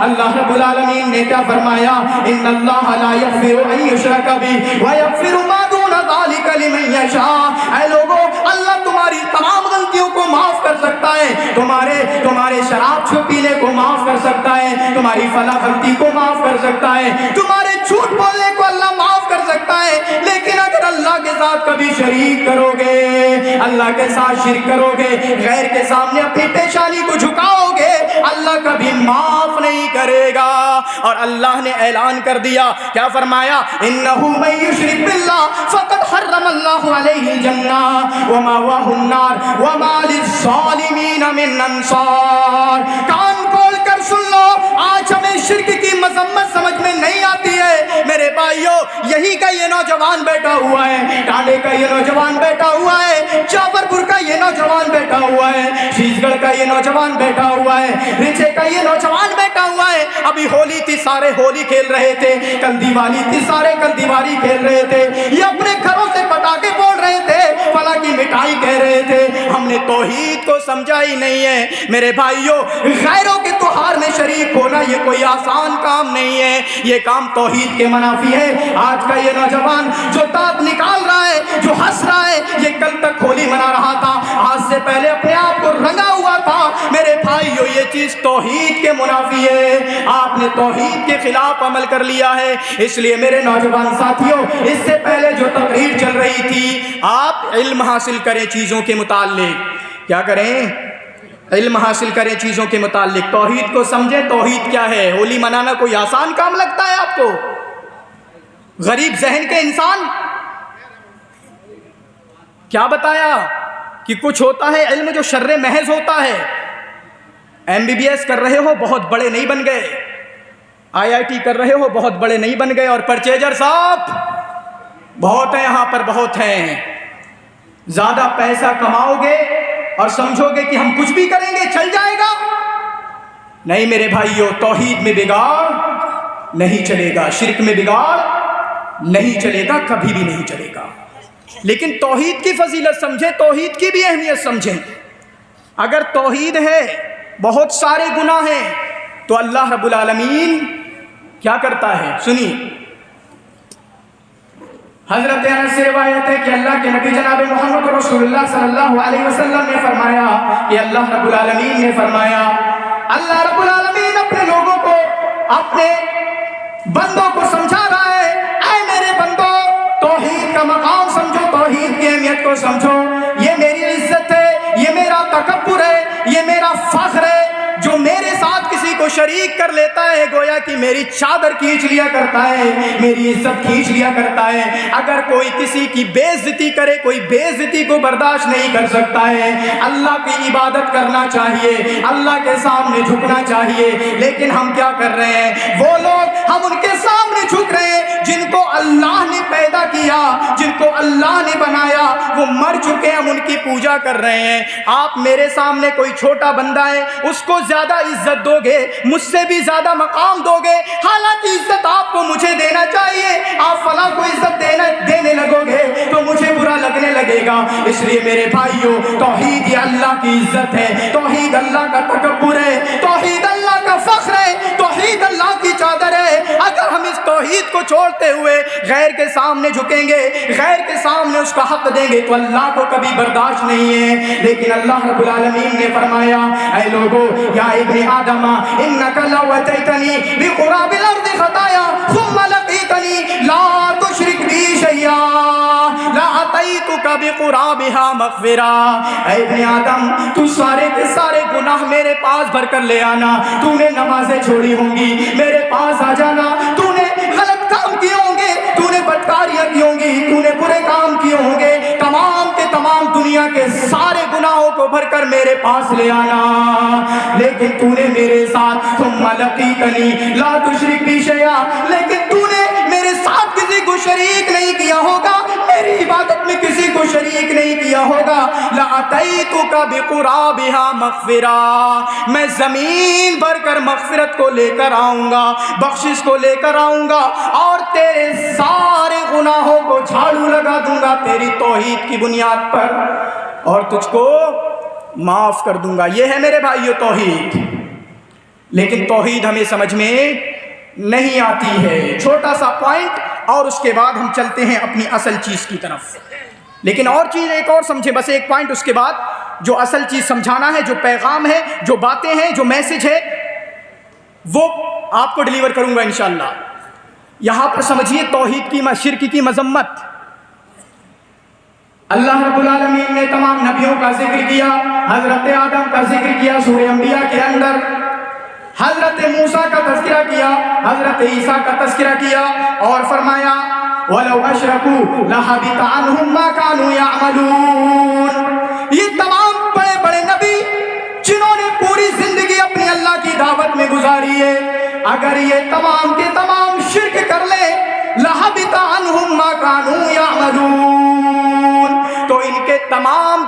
اللہ رب العالمین نے کیا فرمایا, ان اللہ لا یغفر ان یشرک بہ ویغفر ما دون ذلک لمن یشاء. اے لوگوں اللہ تمہاری تمام غلطیوں کو معاف کر سکتا ہے, تمہارے شراب پینے کو معاف کر سکتا ہے, تمہاری فلاں غلطی کو معاف کر سکتا ہے, تمہارے جھوٹ بولنے کو اللہ معاف کر سکتا ہے, لیکن اگر اللہ کے ساتھ کبھی شریک کرو گے, اللہ کے ساتھ شرک کرو گے, غیر کے سامنے اپنی پیشانی کو جھکاؤ گے, اللہ کبھی معاف نہیں کرے گا. اور اللہ نے اعلان کر دیا, کیا فرمایا, انہ من یشرک باللہ فقد حرم اللہ علیہ الجنہ ومأواہ النار وما للظالمین من انصار. کان کھول کر سن لو, آج ہمیں شرک کی مذمت سمجھ میں نہیں آتی ہے میرے بھائیوں. یہی کا یہ نوجوان بیٹھا ہوا ہے, ٹانڈے کا یہ نوجوان بیٹھا ہوا ہے, جعفر پور کا یہ نوجوان بیٹھا ہوا ہے, شیش گڑھ کا یہ نوجوان بیٹھا ہوا ہے, رچے کا یہ نوجوان بیٹھا ہوا ہے. ابھی ہولی تھی, سارے ہولی کھیل رہے تھے, کل دیوالی تھی, سارے کل دیوالی کھیل رہے تھے, یہ اپنے گھروں سے پٹاخے پھوڑ رہے تھے, فلاں کی پٹائی کہہ رہے تھے، ہم نے توحید کو سمجھا ہی نہیں ہے۔ میرے بھائیوں، غیروں کے تہوار میں شریک ہونا یہ کوئی آسان کام نہیں ہے، یہ کام توحید کے منافی ہے۔ آج کا یہ نوجوان جو دانت نکال رہا ہے، جو ہنس رہا ہے، یہ کل تک ہولی منا رہا تھا، آج سے پہلے اپنے آپ کو رنگا ہوا تھا۔ میرے بھائیوں، یہ چیز توحید کے منافی ہے، آپ نے توحید کے خلاف عمل کر لیا ہے۔ اس لیے میرے نوجوان ساتھیوں، اس سے پہلے جو تقریر چل رہی تھی، آپ علم حاصل کریں چیزوں کے متعلق۔ کیا کریں؟ علم حاصل کریں چیزوں کے متعلق، توحید کو سمجھیں۔ توحید کیا ہے؟ ہولی منانا کوئی آسان کام لگتا ہے آپ کو؟ غریب ذہن کے انسان کیا بتایا کہ کچھ ہوتا ہے علم جو شر محض ہوتا ہے۔ MBBS کر رہے ہو، بہت بڑے نہیں بن گئے، IIT کر رہے ہو، بہت بڑے نہیں بن گئے، اور پرچیزر صاحب بہت ہیں یہاں پر، بہت ہیں۔ زیادہ پیسہ کماؤ گے اور سمجھو گے کہ ہم کچھ بھی کریں گے چل جائے گا، نہیں میرے بھائیوں، توحید میں بگاڑ نہیں چلے گا، شرک میں بگاڑ نہیں چلے گا، کبھی بھی نہیں چلے گا۔ لیکن توحید کی فضیلت سمجھیں، توحید کی بھی اہمیت سمجھیں۔ اگر توحید ہے، بہت سارے گناہ ہیں، تو اللہ رب العالمین کیا کرتا ہے؟ سنیے، حضرت انس سے روایت ہے کہ اللہ کے نبی جناب محمد رسول اللہ صلی اللہ علیہ وسلم نے فرمایا کہ اللہ رب العالمین نے فرمایا، اللہ رب العالمین اپنے لوگوں کو، اپنے بندوں کو سمجھا رہا ہے، اے میرے بندوں، توحید کا مقام سمجھو، توحید کی اہمیت کو سمجھو، یہ میری عزت ہے، یہ میرا تکبر ہے، یہ میرا فخر ہے۔ جو میرے ساتھ کسی کو شریک کر لیتا ہے، گویا کہ میری چادر کھینچ لیا کرتا ہے، میری عزت کھینچ لیا کرتا ہے۔ اگر کوئی کسی کی بے عزتی کرے، کوئی بے عزتی کو برداشت نہیں کر سکتا ہے۔ اللہ کی عبادت کرنا چاہیے، اللہ کے سامنے جھکنا چاہیے، لیکن ہم کیا کر رہے ہیں؟ وہ لوگ، ہم ان کے سامنے جھک رہے ہیں جن کو اللہ نے پیدا کیا، جن کو اللہ نے بنایا، وہ مر چکے، ہم ان کی پوجا کر رہے ہیں۔ آپ میرے سامنے کوئی چھوٹا بندہ ہے، اس کو زیادہ عزت دو گے، مجھ سے بھی زیادہ مقام دو گے، حالانکہ عزت آپ کو مجھے دینا چاہیے، آپ فلاں کو عزت دینے لگو گے تو مجھے برا لگنے لگے گا۔ اس لیے میرے بھائیوں، توحید یہ اللہ کی عزت ہے، توحید اللہ کا تکبر ہے، توحید اللہ کا فخر ہے، توحید اللہ کی چادر ہے۔ اگر ہم اس توحید کو چھوڑتے ہوئے غیر کے سامنے جھکیں گے، غیر کے سامنے اس کا حق دیں گے، تو اللہ کو کبھی برداشت نہیں ہے۔ لیکن اللہ رب العالمین نے فرمایا، اے لوگو، یا ابن آدم انک لو اتیتنی بقراب الارض خطایا ثم لقیتنی لا تشرک بی شیئا لاتیتک بقرابها مغفرا۔ اے ابن آدم، تو سارے کے سارے گناہ میرے پاس بھر کر لے آنا، تو نے نمازیں چھوڑی ہوں گی، میرے پاس آ جانا، تو نے غلط کام کیے ہوں گے، تو نے بدکاریاں کی ہوں گی، تو نے برے کام کیے ہوں گے، تمام کے تمام دنیا کے سارے گناہوں کو بھر کر میرے پاس لے آنا، لیکن تو نے میرے ساتھ ثم لقیتنی لا تشرک بی شیئا، لیکن تو نے میرے ساتھ کسی کو شریک نہیں کیا ہوگا، میری عبادت میں کسی کو شریک نہیں کیا ہوگا، لاتیتک بقرابها مغفرا، میں زمین بھر کر مغفرت کو لے کر آؤں گا، بخشش کو لے کر آؤں گا، اور تیرے سارے گناہوں کو جھاڑو لگا دوں گا تیری توحید کی بنیاد پر، اور تجھ کو معاف کر دوں گا۔ یہ ہے میرے بھائیو توحید۔ لیکن توحید ہمیں سمجھ میں نہیں آتی ہے۔ چھوٹا سا پوائنٹ اور اس کے بعد ہم چلتے ہیں اپنی اصل چیز کی طرف۔ لیکن اور چیز ایک اور سمجھیں، بس ایک پوائنٹ، اس کے بعد جو اصل چیز سمجھانا ہے، جو پیغام ہے، جو باتیں ہیں، جو میسج ہے، وہ آپ کو ڈیلیور کروں گا انشاءاللہ۔ یہاں پر سمجھیے توحید کی، شرک کی مذمت۔ اللہ رب العالمین نے تمام نبیوں کا ذکر کیا، حضرت آدم کا ذکر کیا سورہ انبیاء کے اندر، حضرت موسیٰ کا تذکرہ کیا، حضرت عیسیٰ کا تذکرہ کیا، اور فرمایا وَلَوْ أَشْرَكُوا لَحَبِطَ عَنْهُمْ مَا كَانُوا يَعْمَلُونَ۔ یہ تمام بڑے بڑے نبی جنہوں نے پوری زندگی اپنی اللہ کی دعوت میں گزاری ہے، اگر یہ تمام کے تمام شرک کر لیں، لَحَبِطَ عَنْهُمْ مَا كَانُوا يَعْمَلُونَ، تو ان کے تمام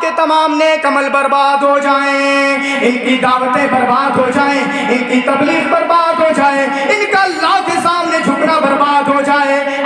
نیک عمل برباد ہو جائیں، ان کی دعوتیں برباد ہو جائیں، ان کی تبلیغ برباد ہو جائے، ان کا اللہ کے سامنے جھکنا برباد ہو جائے۔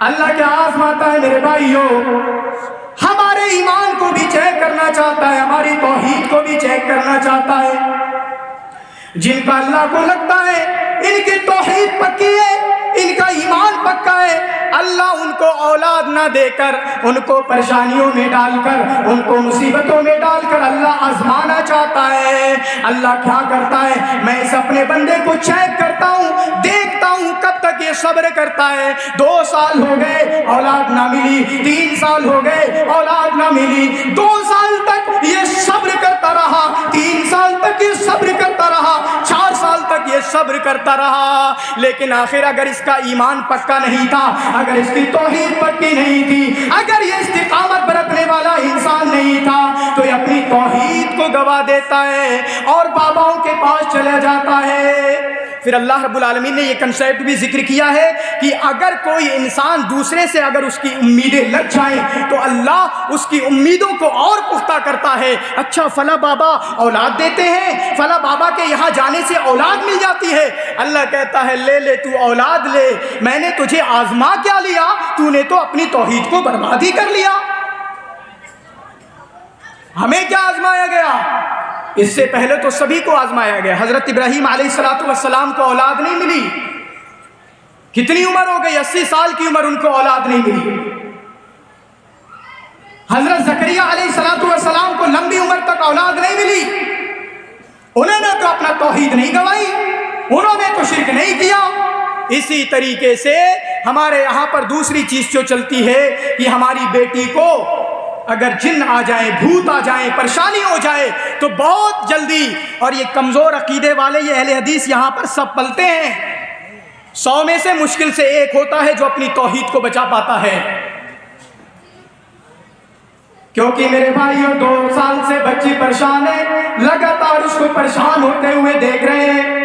اللہ کیا آزماتا ہے میرے بھائیوں؟ ہمارے ایمان کو بھی چیک کرنا چاہتا ہے، ہماری توحید کو بھی چیک کرنا چاہتا ہے۔ جن کا اللہ کو لگتا ہے ان کی توحید پکی ہے، ان کا ایمان پکا ہے، اللہ ان کو اولاد نہ دے کر، ان کو پریشانیوں میں ڈال کر، ان کو مصیبتوں میں ڈال کر اللہ آزمانا چاہتا ہے۔ اللہ کیا کرتا ہے؟ میں اس اپنے بندے کو چیک کرتا ہوں، دیکھتا ہوں کب تک یہ صبر کرتا ہے۔ 2 سال ہو گئے اولاد نہ ملی، 3 سال ہو گئے اولاد نہ ملی، 2 سال تک یہ صبر کرتا رہا، 3 سال تک یہ صبر کرتا رہا، 4 سال تک یہ صبر کرتا رہا، لیکن آخر اگر اس کا ایمان پکا نہیں تھا، اگر اس کی توحید پکی نہیں تھی، اگر یہ استقامت برتنے والا انسان نہیں تھا، تو یہ اپنی توحید کو گوا دیتا ہے اور باباؤں کے پاس چلا جاتا ہے۔ پھر اللہ رب العالمین نے یہ کنسیپٹ بھی ذکر کیا ہے کہ اگر کوئی انسان دوسرے سے اگر اس کی امیدیں لگ جائیں تو اللہ اس کی امیدوں کو اور پختہ کرتا ہے۔ اچھا فلاں بابا اولاد دیتے ہیں، فلاں بابا کے یہاں جانے سے اولاد مل جاتی ہے، اللہ کہتا ہے لے لے تو اولاد لے، میں نے تجھے آزما کیا لیا، تو نے تو اپنی توحید کو برباد ہی کر لیا۔ ہمیں کیا آزمایا گیا؟ اس سے پہلے تو سبھی کو آزمایا گیا۔ حضرت ابراہیم علیہ السلام کو اولاد نہیں ملی، کتنی عمر ہو گئی؟ 80 سال کی عمر، ان کو اولاد نہیں ملی۔ حضرت زکریا علیہ السلام کو لمبی عمر تک اولاد نہیں ملی، انہوں نے تو اپنا توحید نہیں گوائی، انہوں نے تو شرک نہیں کیا۔ اسی طریقے سے ہمارے یہاں پر دوسری چیز جو چلتی ہے کہ ہماری بیٹی کو اگر جن آ جائیں، بھوت آ جائیں، پریشانی ہو جائے تو بہت جلدی، اور یہ کمزور عقیدے والے یہ اہل حدیث یہاں پر سب پلتے ہیں، 100 میں سے مشکل سے 1 ہوتا ہے جو اپنی توحید کو بچا پاتا ہے۔ کیونکہ میرے بھائیوں 2 سال سے بچی پریشان ہے، لگاتار اس کو پریشان ہوتے ہوئے دیکھ رہے ہیں،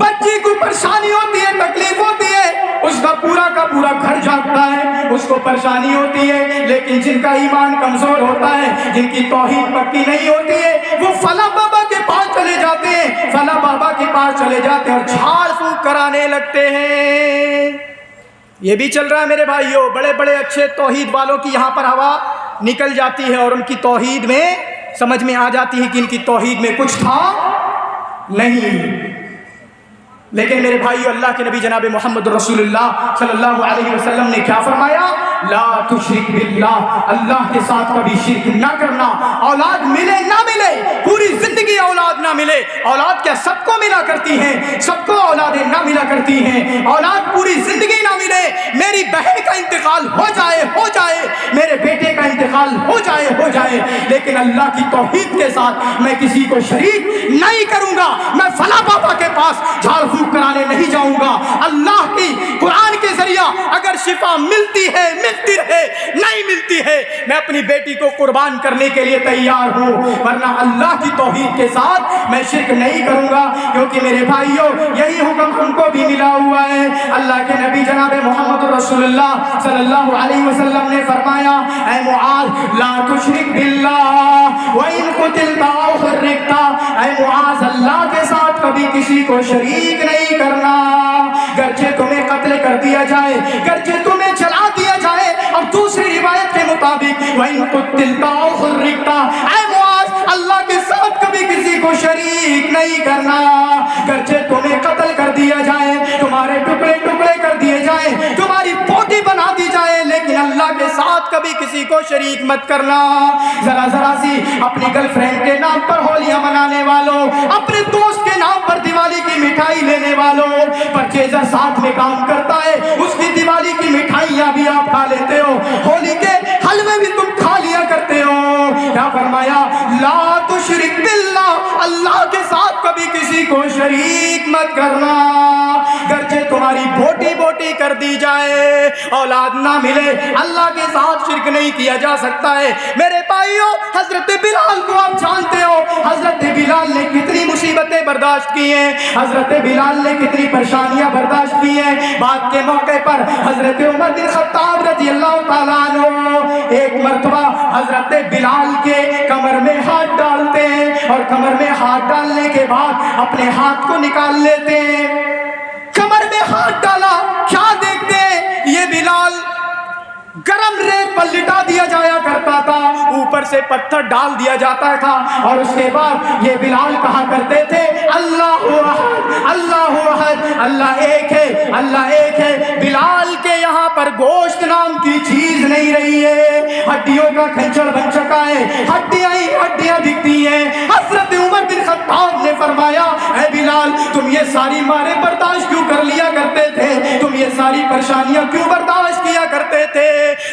بچی کو پریشانی ہوتی ہے، تکلیف ہوتی ہے، اس کا پورا گھر جاگتا ہے، اس کو پریشانی ہوتی ہے، لیکن جن کا ایمان کمزور ہوتا ہے، جن کی توحید پکی نہیں ہوتی ہے، وہ فلاں بابا کے پاس چلے جاتے ہیں، فلاں بابا کے پاس چلے جاتے ہیں اور جھاڑ پھونک کرانے لگتے ہیں۔ یہ بھی چل رہا ہے میرے بھائیوں، بڑے بڑے اچھے توحید والوں کی یہاں پر ہوا نکل جاتی ہے اور ان کی توحید میں سمجھ میں آ جاتی ہے کہ ان کی توحید میں کچھ تھا نہیں۔ لیکن میرے بھائیو، اللہ کے نبی جناب محمد رسول اللہ صلی اللہ علیہ وسلم نے کیا فرمایا؟ لا تشرک باللہ، اللہ کے ساتھ کبھی شرک نہ کرنا۔ اولاد ملے نہ ملے، پوری زندگی اولاد نہ ملے، اولاد کیا سب کو ملا کرتی ہیں؟ سب کو اولادیں نہ ملا کرتی ہیں، اولاد پوری زندگی نہ ملے، میری بہن کا انتقال ہو جائے، میرے بیٹے کا انتقال ہو جائے، لیکن اللہ کی توحید کے ساتھ میں کسی کو شریک نہیں کروں گا، میں فلاں بابا کے پاس جھاڑ پھونک کرانے نہیں جاؤں گا۔ اللہ کی قرآن کے ذریعہ اگر شفا ملتی ہے ملتی رہے، نہیں ملتی ہے میں اپنی بیٹی کو قربان کرنے کے لیے تیار ہوں، ورنہ اللہ کی توحید کے ساتھ میں شرک نہیں کروں گا، کیونکہ میرے بھائیوں یہی حکم ہم کو بھی ملا ہوا ہے۔ اللہ کے نبی جناب محمد رسول اللہ صلی اللہ علیہ وسلم نے فرمایا، اے معاذ لا تشرک باللہ وَإِن قُتِلْتَ أَوْ حُرِّقْتَ، اے معاذ اللہ کے ساتھ کبھی کسی کو شریک نہیں کرنا، گرچہ تمہیں قتل کر دیا جائے، گرچہ تمہیں جلا دیا جائے، اور دوسری روایت کے مطابق وَإِن قُتِلْتَ أَوْ حُرِّقْتَ، اے معاذ اللہ کے ساتھ کبھی کسی کو شریک نہیں کرنا، گرچہ تمہیں قتل کر دیا جائے، تمہارے ٹکڑے ٹکڑے کر دیے جائیں، تمہاری پوٹی بنا دی جائے، لیکن اللہ کے ساتھ کبھی کسی کو شریک مت کرنا۔ ذرا سی اپنی گرل فرینڈ کے نام پر ہولیاں منانے والوں، اپنے دوست کے نام پر دیوالی کی مٹھائی لینے والوں، پرچیزر ساتھ میں کام کرتا ہے، اس کی دیوالی کی مٹھائیاں بھی آپ کھا لیتے ہو، ہولی کے حلوے بھی تم کھا لیا کرتے ہو۔ کیا فرمایا؟ لا تشرک باللہ، اللہ کے ساتھ کبھی کسی کو شریک مت کرنا، گرچہ تمہاری بوٹی بوٹی کر دی جائے، اولاد نہ ملے، اللہ کے ساتھ شرک نہیں کیا جا سکتا ہے۔ میرے بھائیو، حضرت بلال کو آپ جانتے ہو، حضرت بلال نے کتنی مصیبتیں برداشت کی ہیں، حضرت بلال نے کتنی پریشانیاں برداشت کی ہیں۔ بات کے موقع پر حضرت عمر بن خطاب رضی اللہ تعالیٰ عنہ ایک مرتبہ حضرت بلال کے کمر میں ہاتھ ڈالتے ہیں، اور کمر میں ہاتھ ڈالنے کے بعد اپنے ہاتھ کو نکال لیتے ہیں۔ کمر میں ہاتھ ڈالا، کیا دیکھتے ہیں؟ یہ بلال گرم ریت پر لٹا دیا جایا کرتا تھا، اوپر سے پتھر ڈال دیا جاتا تھا، اور اس کے بعد یہ بلال کہا کرتے تھے اللہ احد اللہ احد، اللہ ایک ہے، اللہ ایک ہے۔ بلال کے یہاں پر گوشت نام کی چیز نہیں رہی ہے، ہڈیوں کا کھنچڑ بن چکا ہے، ہڈیاں ہی ہڈیاں دکھتی ہیں۔ حضرت عمر بن خطاب نے فرمایا اے بلال تم یہ ساری مارے برداشت کیوں کر لیا کرتے تھے، تم یہ ساری پریشانیاں کیوں برداشت کیا کرتے تھے؟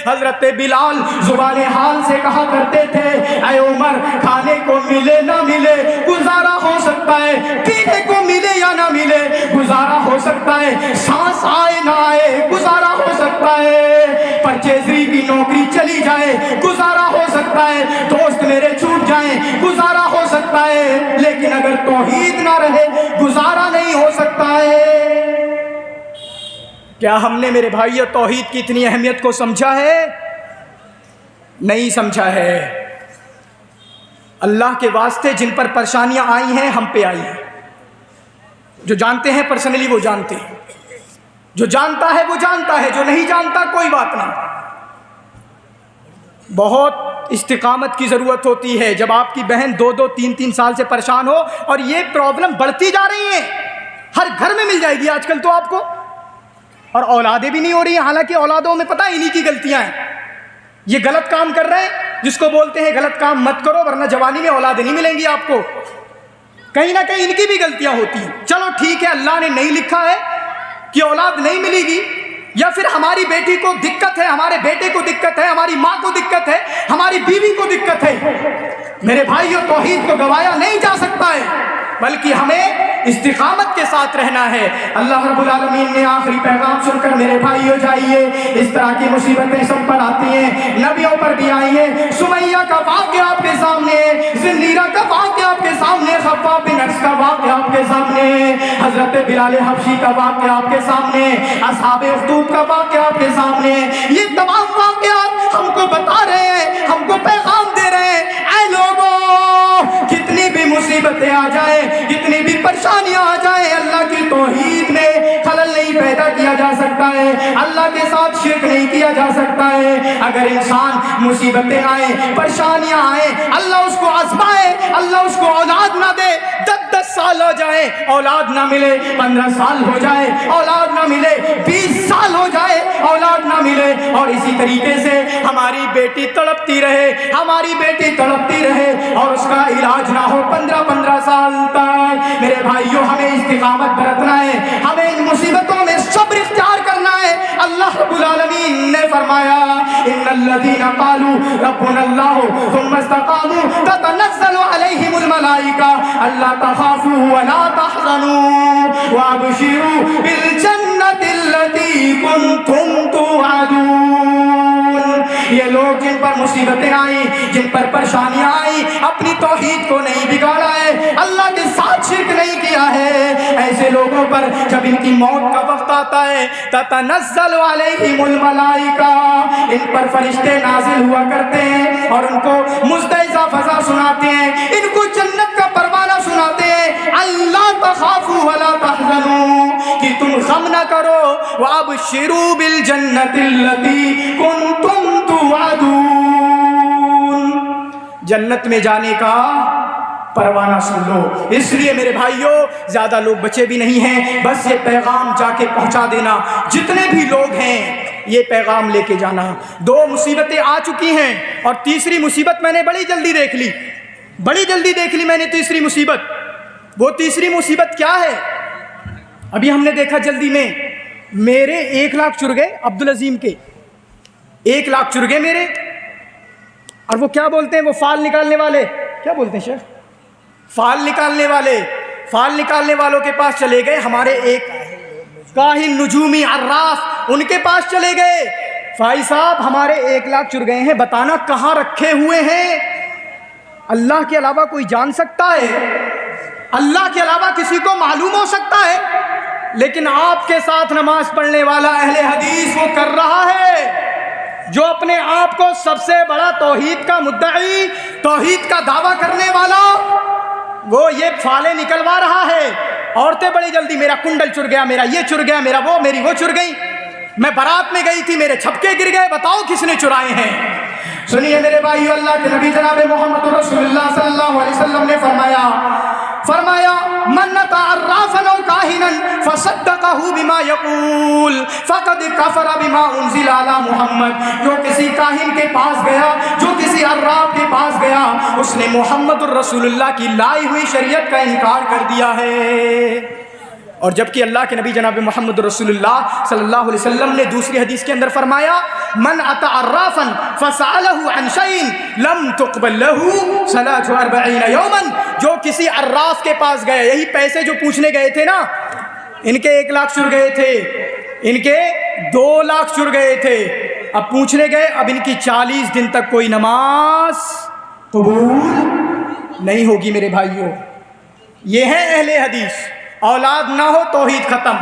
حضرت بلال زبان حال سے کہا کرتے تھے اے عمر کھانے کو ملے نہ ملے گزارا ہو سکتا ہے، پینے کو ملے یا نہ ملے گزارا ہو سکتا ہے، سانس آئے نہ آئے گزارا ہو سکتا ہے، پرچیزری کی نوکری چلی جائے گزارا ہو سکتا ہے، دوست میرے چھوٹ جائیں گزارا ہو سکتا ہے، لیکن اگر توحید نہ رہے گزارا نہیں ہو سکتا ہے۔ کیا ہم نے میرے بھائیو توحید کی اتنی اہمیت کو سمجھا ہے؟ نہیں سمجھا ہے۔ اللہ کے واسطے جن پر پریشانیاں آئی ہیں ہم پہ آئی ہیں، جو جانتے ہیں پرسنلی وہ جانتے ہیں، جو جانتا ہے وہ جانتا ہے، جو نہیں جانتا کوئی بات نہیں۔ بہت استقامت کی ضرورت ہوتی ہے جب آپ کی بہن 2-3 سال سے پریشان ہو، اور یہ پرابلم بڑھتی جا رہی ہیں، ہر گھر میں مل جائے گی آج کل تو آپ کو، اور اولادیں بھی نہیں ہو رہی ہیں، حالانکہ اولادوں میں پتہ انہی کی غلطیاں ہیں، یہ غلط کام کر رہے ہیں جس کو بولتے ہیں غلط کام مت کرو ورنہ جوانی میں اولادیں نہیں ملیں گی آپ کو، کہیں نہ کہیں ان کی بھی غلطیاں ہوتی ہیں۔ چلو ٹھیک ہے اللہ نے نہیں لکھا ہے کہ اولاد نہیں ملے گی، یا پھر ہماری بیٹی کو دقت ہے، ہمارے بیٹے کو دقت ہے، ہماری ماں کو دقت ہے، ہماری بیوی کو دقت ہے، میرے بھائیو توحید کو گوایا نہیں جا سکتا ہے، بلکہ ہمیں استقامت کے ساتھ رہنا ہے۔ اللہ رب العالمین نے آخری پیغام سن کر میرے بھائیو جائیے، اس طرح کی مصیبتیں سب پر آتی ہیں، نبیوں پر بھی آئی ہیں، سمیہ کا واقعہ آپ کے سامنے ہے، زنیرہ کا واقعہ آپ کے سامنے، خباب بن ارس کا واقعہ آپ کے سامنے، حضرت بلال حبشی کا واقعہ آپ کے سامنے، اصحاب اخدود کا واقعہ آپ کے سامنے، یہ تمام واقعات ہم کو بتا رہے ہیں، ہم کو پیغام دے رہے ہیں اے لوگوں کتنی بھی مصیبتیں آ جائیں، کتنی بھی پریشانیاں آ جائیں، اللہ کی توحید میں خلل نہیں پیدا کیا جا سکتا ہے، اللہ کے ساتھ شرک نہیں کیا جا سکتا ہے۔ اگر انسان مصیبتیں آئیں، پریشانیاں آئیں، اللہ اس کو آزمائے، اللہ اس کو اولاد نہ دے، 10 سال ہو جائے اولاد نہ ملے، 15 سال ہو جائے اولاد نہ ملے، 20 سال ہو جائے اولاد نہ ملے، اور اسی طریقے سے ہماری بیٹی تڑپتی رہے، ہماری بیٹی تڑپتی رہے اور اس کا علاج نہ ہو 15 سال تک، میرے بھائیوں ہمیں استقامت برتنا ہے، ہمیں ان مصیبتوں میں صبر اختیار کرنا ہے۔ اللہ رب العالمین نے فرمایا ان الذین قالوا ربنا اللہ ثم استقاموا تتنزل علیہم الملائکہ الا تخافوا ولا تحزنوا وابشروا بالجنۃ التي کنتم توعدون۔ یہ لوگ جن پر مصیبتیں آئیں، جن پر پریشانیاں آئیں، اپنی توحید کو نہیں بگاڑا ہے، اللہ کے ساتھ شرک نہیں کیا ہے، ایسے لوگوں پر جب ان کی موت کا وقت آتا ہے تتنزل علیہم الملائکہ، ان پر فرشتے نازل ہوا کرتے ہیں اور ان کو مستعظہ فضا سناتے ہیں، ان کو جنت کا پروانہ سناتے ہیں، اللہ تخافوا ولا تحزنوا، کہ تم غم نہ کرو، وابشروا بالجنۃ التي کنتم توعدون، جنت میں جانے کا پروانہ سن لو۔ اس لیے میرے بھائیوں زیادہ لوگ بچے بھی نہیں ہیں، بس یہ پیغام جا کے پہنچا دینا، جتنے بھی لوگ ہیں یہ پیغام لے کے جانا۔ 2 مصیبتیں آ چکی ہیں اور تیسری مصیبت میں نے بڑی جلدی دیکھ لی میں نے تیسری مصیبت۔ وہ تیسری مصیبت کیا ہے؟ ابھی ہم نے دیکھا جلدی میں، میرے 1 لاکھ چر گئے، عبدالعظیم کے 1 لاکھ چر گئے میرے، اور وہ کیا بولتے ہیں، وہ فال نکالنے والے کیا بولتے ہیں شیخ، فال نکالنے والوں کے پاس چلے گئے، ہمارے ایک کاہن نجومی عراف ان کے پاس چلے گئے، بھائی صاحب ہمارے 1 لاکھ چر گئے ہیں، بتانا کہاں رکھے ہوئے ہیں؟ اللہ کے علاوہ کوئی جان سکتا ہے؟ اللہ کے علاوہ کسی کو معلوم ہو سکتا ہے؟ لیکن آپ کے ساتھ نماز پڑھنے والا اہل حدیث وہ کر رہا ہے، جو اپنے آپ کو سب سے بڑا توحید کا مدعی، توحید کا دعویٰ کرنے والا، وہ یہ فالیں نکلوا رہا ہے۔ عورتیں بڑی جلدی، میرا کنڈل چر گیا، میرا یہ چر گیا، میرا وہ، میری وہ چر گئی، میں بارات میں گئی تھی، میرے چھپکے گر گئے، بتاؤ کس نے چرائے ہیں؟ سنیے میرے بھائیو، اللہ کے نبی جناب محمد رسول اللہ صلی اللہ علیہ وسلم نے فرمایا من اتی عرافا او کاہنا فصدقہ بما یقول فقد کفر بما انزل علی محمد. جو کسی کاہن کے پاس گیا، جو کسی عراف کے پاس گیا، اس نے محمد الرسول اللہ کی لائی ہوئی شریعت کا انکار کر دیا ہے. اور جبکہ اللہ کے نبی جناب محمد رسول اللہ صلی اللہ علیہ وسلم نے دوسری حدیث کے اندر فرمایا من اتی عرافا فسألہ عن شیء لم تقبل لہ صلاۃ 40 یوما. جو کسی عراف کے پاس گئے، یہی پیسے جو پوچھنے گئے تھے نا، ان کے 1 لاکھ چر گئے تھے، ان کے 2 لاکھ چر گئے تھے، اب پوچھنے گئے، اب ان کی 40 دن تک کوئی نماز قبول نہیں ہوگی. میرے بھائیوں، یہ ہے اہل حدیث. اولاد نہ ہو توحید ختم.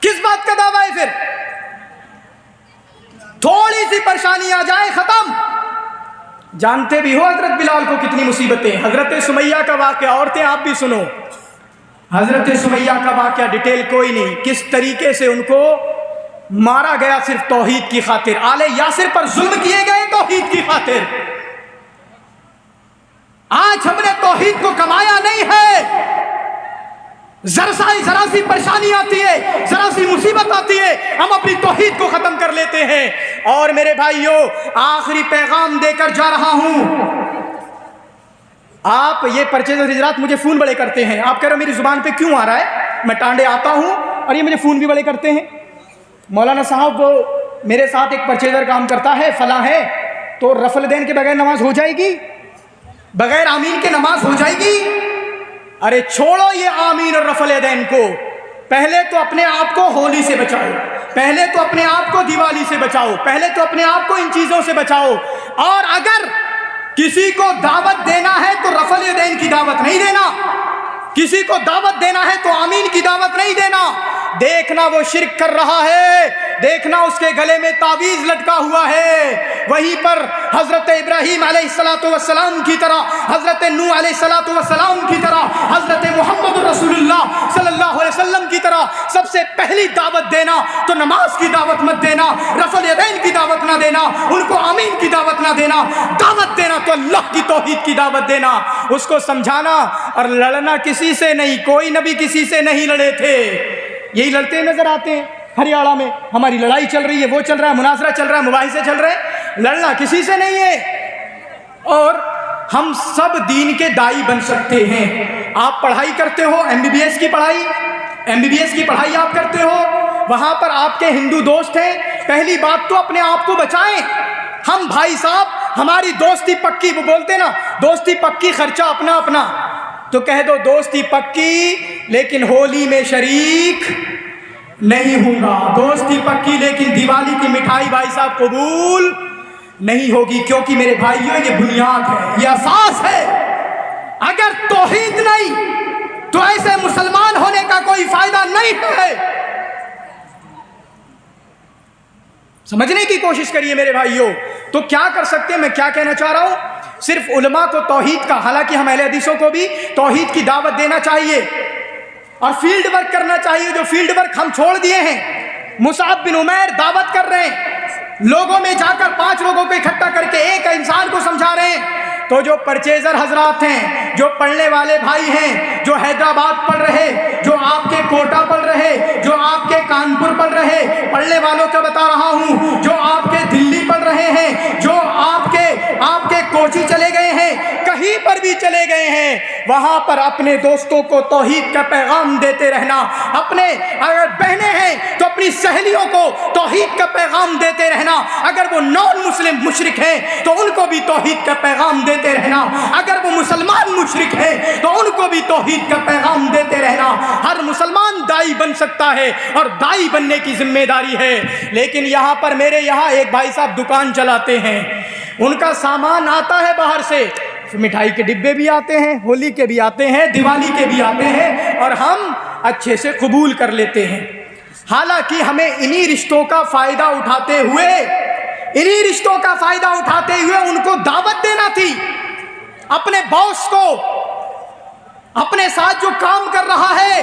کس بات کا دعویٰ ہے پھر؟ تھوڑی سی پریشانی آ جائے ختم. جانتے بھی ہو حضرت بلال کو کتنی مصیبتیں. حضرت سمیہ کا واقعہ، عورتیں آپ بھی سنو، حضرت سمیہ کا واقعہ ڈیٹیل کوئی نہیں، کس طریقے سے ان کو مارا گیا صرف توحید کی خاطر. آل یاسر پر ظلم کیے گئے توحید کی خاطر. آج ہم نے توحید کو کمایا نہیں ہے. ذرا سی پریشانی آتی ہے، ذرا سی مصیبت آتی ہے، ہم اپنی توحید کو ختم کر لیتے ہیں. اور میرے بھائیوں، آخری پیغام دے کر جا رہا ہوں. آپ یہ پرچیزر حضرات مجھے فون بڑے کرتے ہیں، آپ کہہ رہے ہو میری زبان پہ کیوں آ رہا ہے؟ میں ٹانڈے آتا ہوں اور یہ مجھے فون بھی بڑے کرتے ہیں. مولانا صاحب وہ میرے ساتھ ایک پرچیزر کام کرتا ہے، فلاں ہے، تو رفع دین کے بغیر نماز ہو جائے گی؟ بغیر آمین کے نماز ہو جائے گی؟ ارے چھوڑو یہ آمین اور رفع دین کو. پہلے تو اپنے آپ کو ہولی سے بچاؤ، پہلے تو اپنے آپ کو دیوالی سے بچاؤ، پہلے تو اپنے آپ کو ان چیزوں سے بچاؤ. اور اگر کسی کو دعوت دینا ہے تو رفع دین کی دعوت نہیں دینا، کسی کو دعوت دینا ہے تو آمین کی دعوت نہیں دینا. دیکھنا وہ شرک کر رہا ہے، دیکھنا اس کے گلے میں تعویذ لٹکا ہوا ہے. وہیں پر حضرت ابراہیم علیہ السلام کی طرح، حضرت نوح علیہ السلام کی طرح، حضرت محمد رسول اللہ صلی اللہ علیہ وسلم کی طرح سب سے پہلی دعوت دینا تو نماز کی دعوت مت دینا، رفع دین کی دعوت نہ دینا، ان کو آمین کی دعوت نہ دینا. دعوت دینا تو اللہ کی توحید کی دعوت دینا، اس کو سمجھانا. اور لڑنا کسی سے نہیں، کوئی نبی کسی سے نہیں لڑے تھے. یہی لڑتے نظر آتے ہیں ہریانہ میں، ہماری لڑائی چل رہی ہے، وہ چل رہا ہے، مناظرہ چل رہا ہے، مباحثے چل رہے ہیں. لڑنا کسی سے نہیں ہے. اور ہم سب دین کے داعی بن سکتے ہیں. آپ پڑھائی کرتے ہو، MBBS کی پڑھائی آپ کرتے ہو، وہاں پر آپ کے ہندو دوست ہیں. پہلی بات تو اپنے آپ کو بچائیں. ہم بھائی صاحب، ہماری دوستی پکی، وہ بولتے نا دوستی پکی خرچہ اپنا اپنا، تو کہہ دو دوستی پکی لیکن ہولی میں شریک نہیں ہوں گا. دوستی پکی لیکن دیوالی کی مٹھائی بھائی صاحب قبول نہیں ہوگی. کیونکہ میرے بھائیوں یہ بنیاد ہے، یہ اساس ہے. اگر توحید نہیں تو ایسے مسلمان ہونے کا کوئی فائدہ نہیں ہے. سمجھنے کی کوشش کریے میرے بھائیوں. تو کیا کر سکتے ہیں؟ میں کیا کہنا چاہ رہا ہوں، صرف علماء کو توحید کا، حالانکہ ہم اہل حدیثوں کو بھی توحید کی دعوت دینا چاہیے اور فیلڈ ورک کرنا چاہیے. جو فیلڈ ورک ہم چھوڑ دیے ہیں. مصعب بن عمیر دعوت کر رہے ہیں، لوگوں میں جا کر 5 لوگوں کو اکٹھا کر کے ایک انسان کو سمجھا رہے ہیں. تو جو پرچیزر حضرات ہیں، جو پڑھنے والے بھائی ہیں، جو حیدرآباد پڑھ رہے، جو آپ کے کوٹا پڑھ رہے، جو آپ کے کانپور پڑھ رہے، پڑھنے والوں کا بتا رہا ہوں، جو آپ کے دلی پڑھ رہے ہیں، جو آپ کے کوچی چلے گئے ہیں، کہیں پر بھی چلے گئے ہیں، وہاں پر اپنے دوستوں کو توحید کا پیغام دیتے رہنا. اپنے اگر بہنیں ہیں تو اپنی سہیلیوں کو توحید کا پیغام دیتے رہنا. اگر وہ نان مسلم مشرک ہیں تو ان کو بھی توحید کا پیغام دیتے رہنا. اگر وہ مسلمان مشرک ہیں تو ان کو بھی توحید کا پیغام دیتے رہنا. ہر مسلمان داعی بن سکتا ہے اور داعی بننے کی ذمہ داری ہے. لیکن یہاں پر میرے یہاں ایک بھائی صاحب دکان چلاتے ہیں، ان کا سامان آتا ہے باہر سے، مٹھائی کے ڈبے بھی آتے ہیں، ہولی کے بھی آتے ہیں، دیوالی کے بھی آتے ہیں، اور ہم اچھے سے قبول کر لیتے ہیں. حالانکہ ہمیں انہی رشتوں کا فائدہ اٹھاتے ہوئے ان کو دعوت دینا تھی. اپنے باس کو، اپنے ساتھ جو کام کر رہا ہے،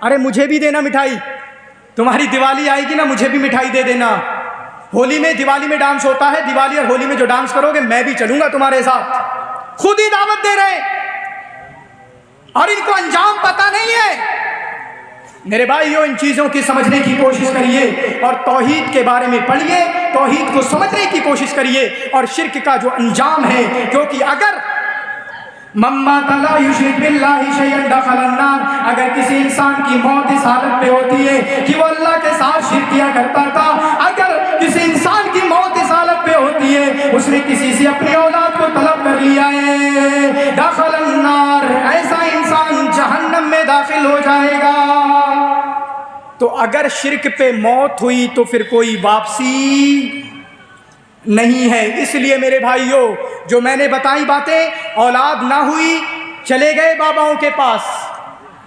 ارے مجھے بھی دینا مٹھائی، تمہاری دیوالی آئے گی نا مجھے بھی مٹھائی دے دینا۔ ہولی میں دیوالی میں ڈانس ہوتا ہے، دیوالی اور ہولی میں جو ڈانس کرو گے میں بھی چلوں گا تمہارے ساتھ۔ خود ہی دعوت دے رہے اور ان کو انجام پتہ نہیں ہے۔ میرے بھائیو ان چیزوں کی سمجھنے کی کوشش کریے اور توحید کے بارے میں پڑھیے، توحید کو سمجھنے کی کوشش کریے اور شرک کا جو انجام ہے، کیونکہ اگر مَمَّا لَا يُشْرِكْ بِاللَّهِ شَيْئًا دَخَلَ النَّارَ، اگر کسی انسان کی موت اس حالت پہ ہوتی ہے کہ وہ اللہ کے ساتھ شرک کیا کرتا تھا، اگر کسی انسان کی موت اس حالت پہ ہوتی ہے اس نے کسی سے اپنی اولاد کو طلب کر لیا ہے، دخل النار، ایسا انسان جہنم میں داخل ہو جائے گا۔ تو اگر شرک پہ موت ہوئی تو پھر کوئی واپسی نہیں ہے۔ اس لیے میرے بھائیوں جو میں نے بتائی باتیں، اولاد نہ ہوئی چلے گئے باباؤں کے پاس،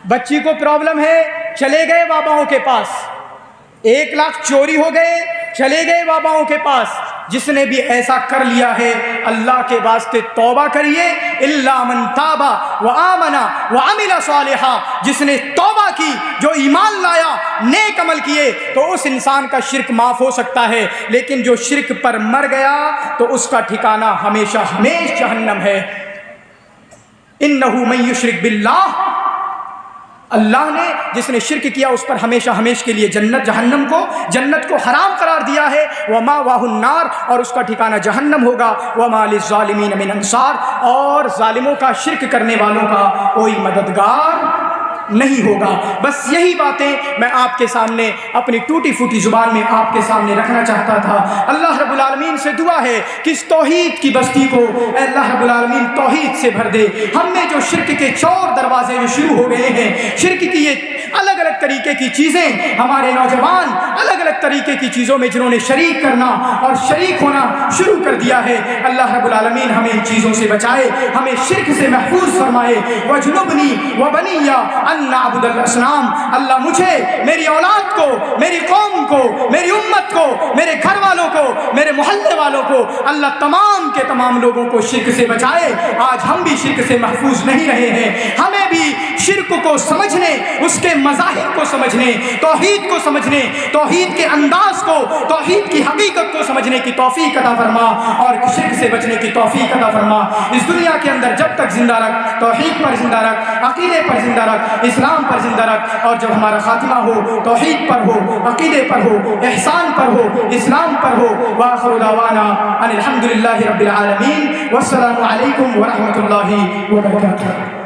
بچی کو پرابلم ہے چلے گئے باباؤں کے پاس، 1 لاکھ چوری ہو گئے چلے گئے باباؤں کے پاس۔ جس نے بھی ایسا کر لیا ہے اللہ کے واسطے توبہ کریے، الا من تاب وآمن وعمل صالحا، جس نے توبہ کی، جو ایمان لایا، نیک عمل کیے، تو اس انسان کا شرک معاف ہو سکتا ہے۔ لیکن جو شرک پر مر گیا تو اس کا ٹھکانہ ہمیشہ ہمیشہ جہنم ہے۔ انہ من یشرک باللہ، اللہ نے جس نے شرک کیا اس پر ہمیشہ ہمیشہ کے لیے جنت کو حرام قرار دیا ہے، ومأواہ النار، اور اس کا ٹھکانہ جہنم ہوگا، وما للظالمین من انصار، اور ظالموں کا، شرک کرنے والوں کا کوئی مددگار نہیں ہوگا۔ بس یہی باتیں میں آپ کے سامنے اپنی ٹوٹی پھوٹی زبان میں آپ کے سامنے رکھنا چاہتا تھا۔ اللہ رب العالمین سے دعا ہے کہ اس توحید کی بستی کو اے اللہ رب العالمین توحید سے بھر دے۔ ہم نے جو شرک کے چور دروازے جو شروع ہو گئے ہیں، شرک کی یہ الگ الگ طریقے کی چیزیں، ہمارے نوجوان الگ الگ طریقے کی چیزوں میں جنہوں نے شریک کرنا اور شریک ہونا شروع کر دیا ہے، اللہ رب العالمین ہمیں ان چیزوں سے بچائے، ہمیں شرک سے محفوظ فرمائے۔ وَجْنُبْنِي وَبَنِيَّ أَن نَعْبُدَ الْأَصْنَامَ، اللہ مجھے، میری اولاد کو، میری قوم کو، میری امت کو، میرے گھر والوں کو، میرے محلے والوں کو، اللہ تمام کے تمام لوگوں کو شرک سے بچائے۔ آج ہم بھی شرک سے محفوظ نہیں رہے ہیں، ہمیں بھی شرک کو سمجھنے، اس کے مظاہر کو سمجھنے، توحید کو سمجھنے، توحید کے انداز کو، توحید کی حقیقت کو سمجھنے کی توفیق عطا فرما اور شرک سے بچنے کی توفیق عطا فرما۔ اس دنیا کے اندر جب تک زندہ رکھ، توحید پر زندہ رکھ، عقیدے پر زندہ رکھ، اسلام پر زندہ رکھ، اور جب ہمارا خاتمہ ہو توحید پر ہو، عقیدے پر ہو، احسان پر ہو، اسلام پر ہو۔ وآخر دعوانا ان الحمد للہ رب العالمین، والسلام علیکم ورحمۃ اللہ وبرکاتہ۔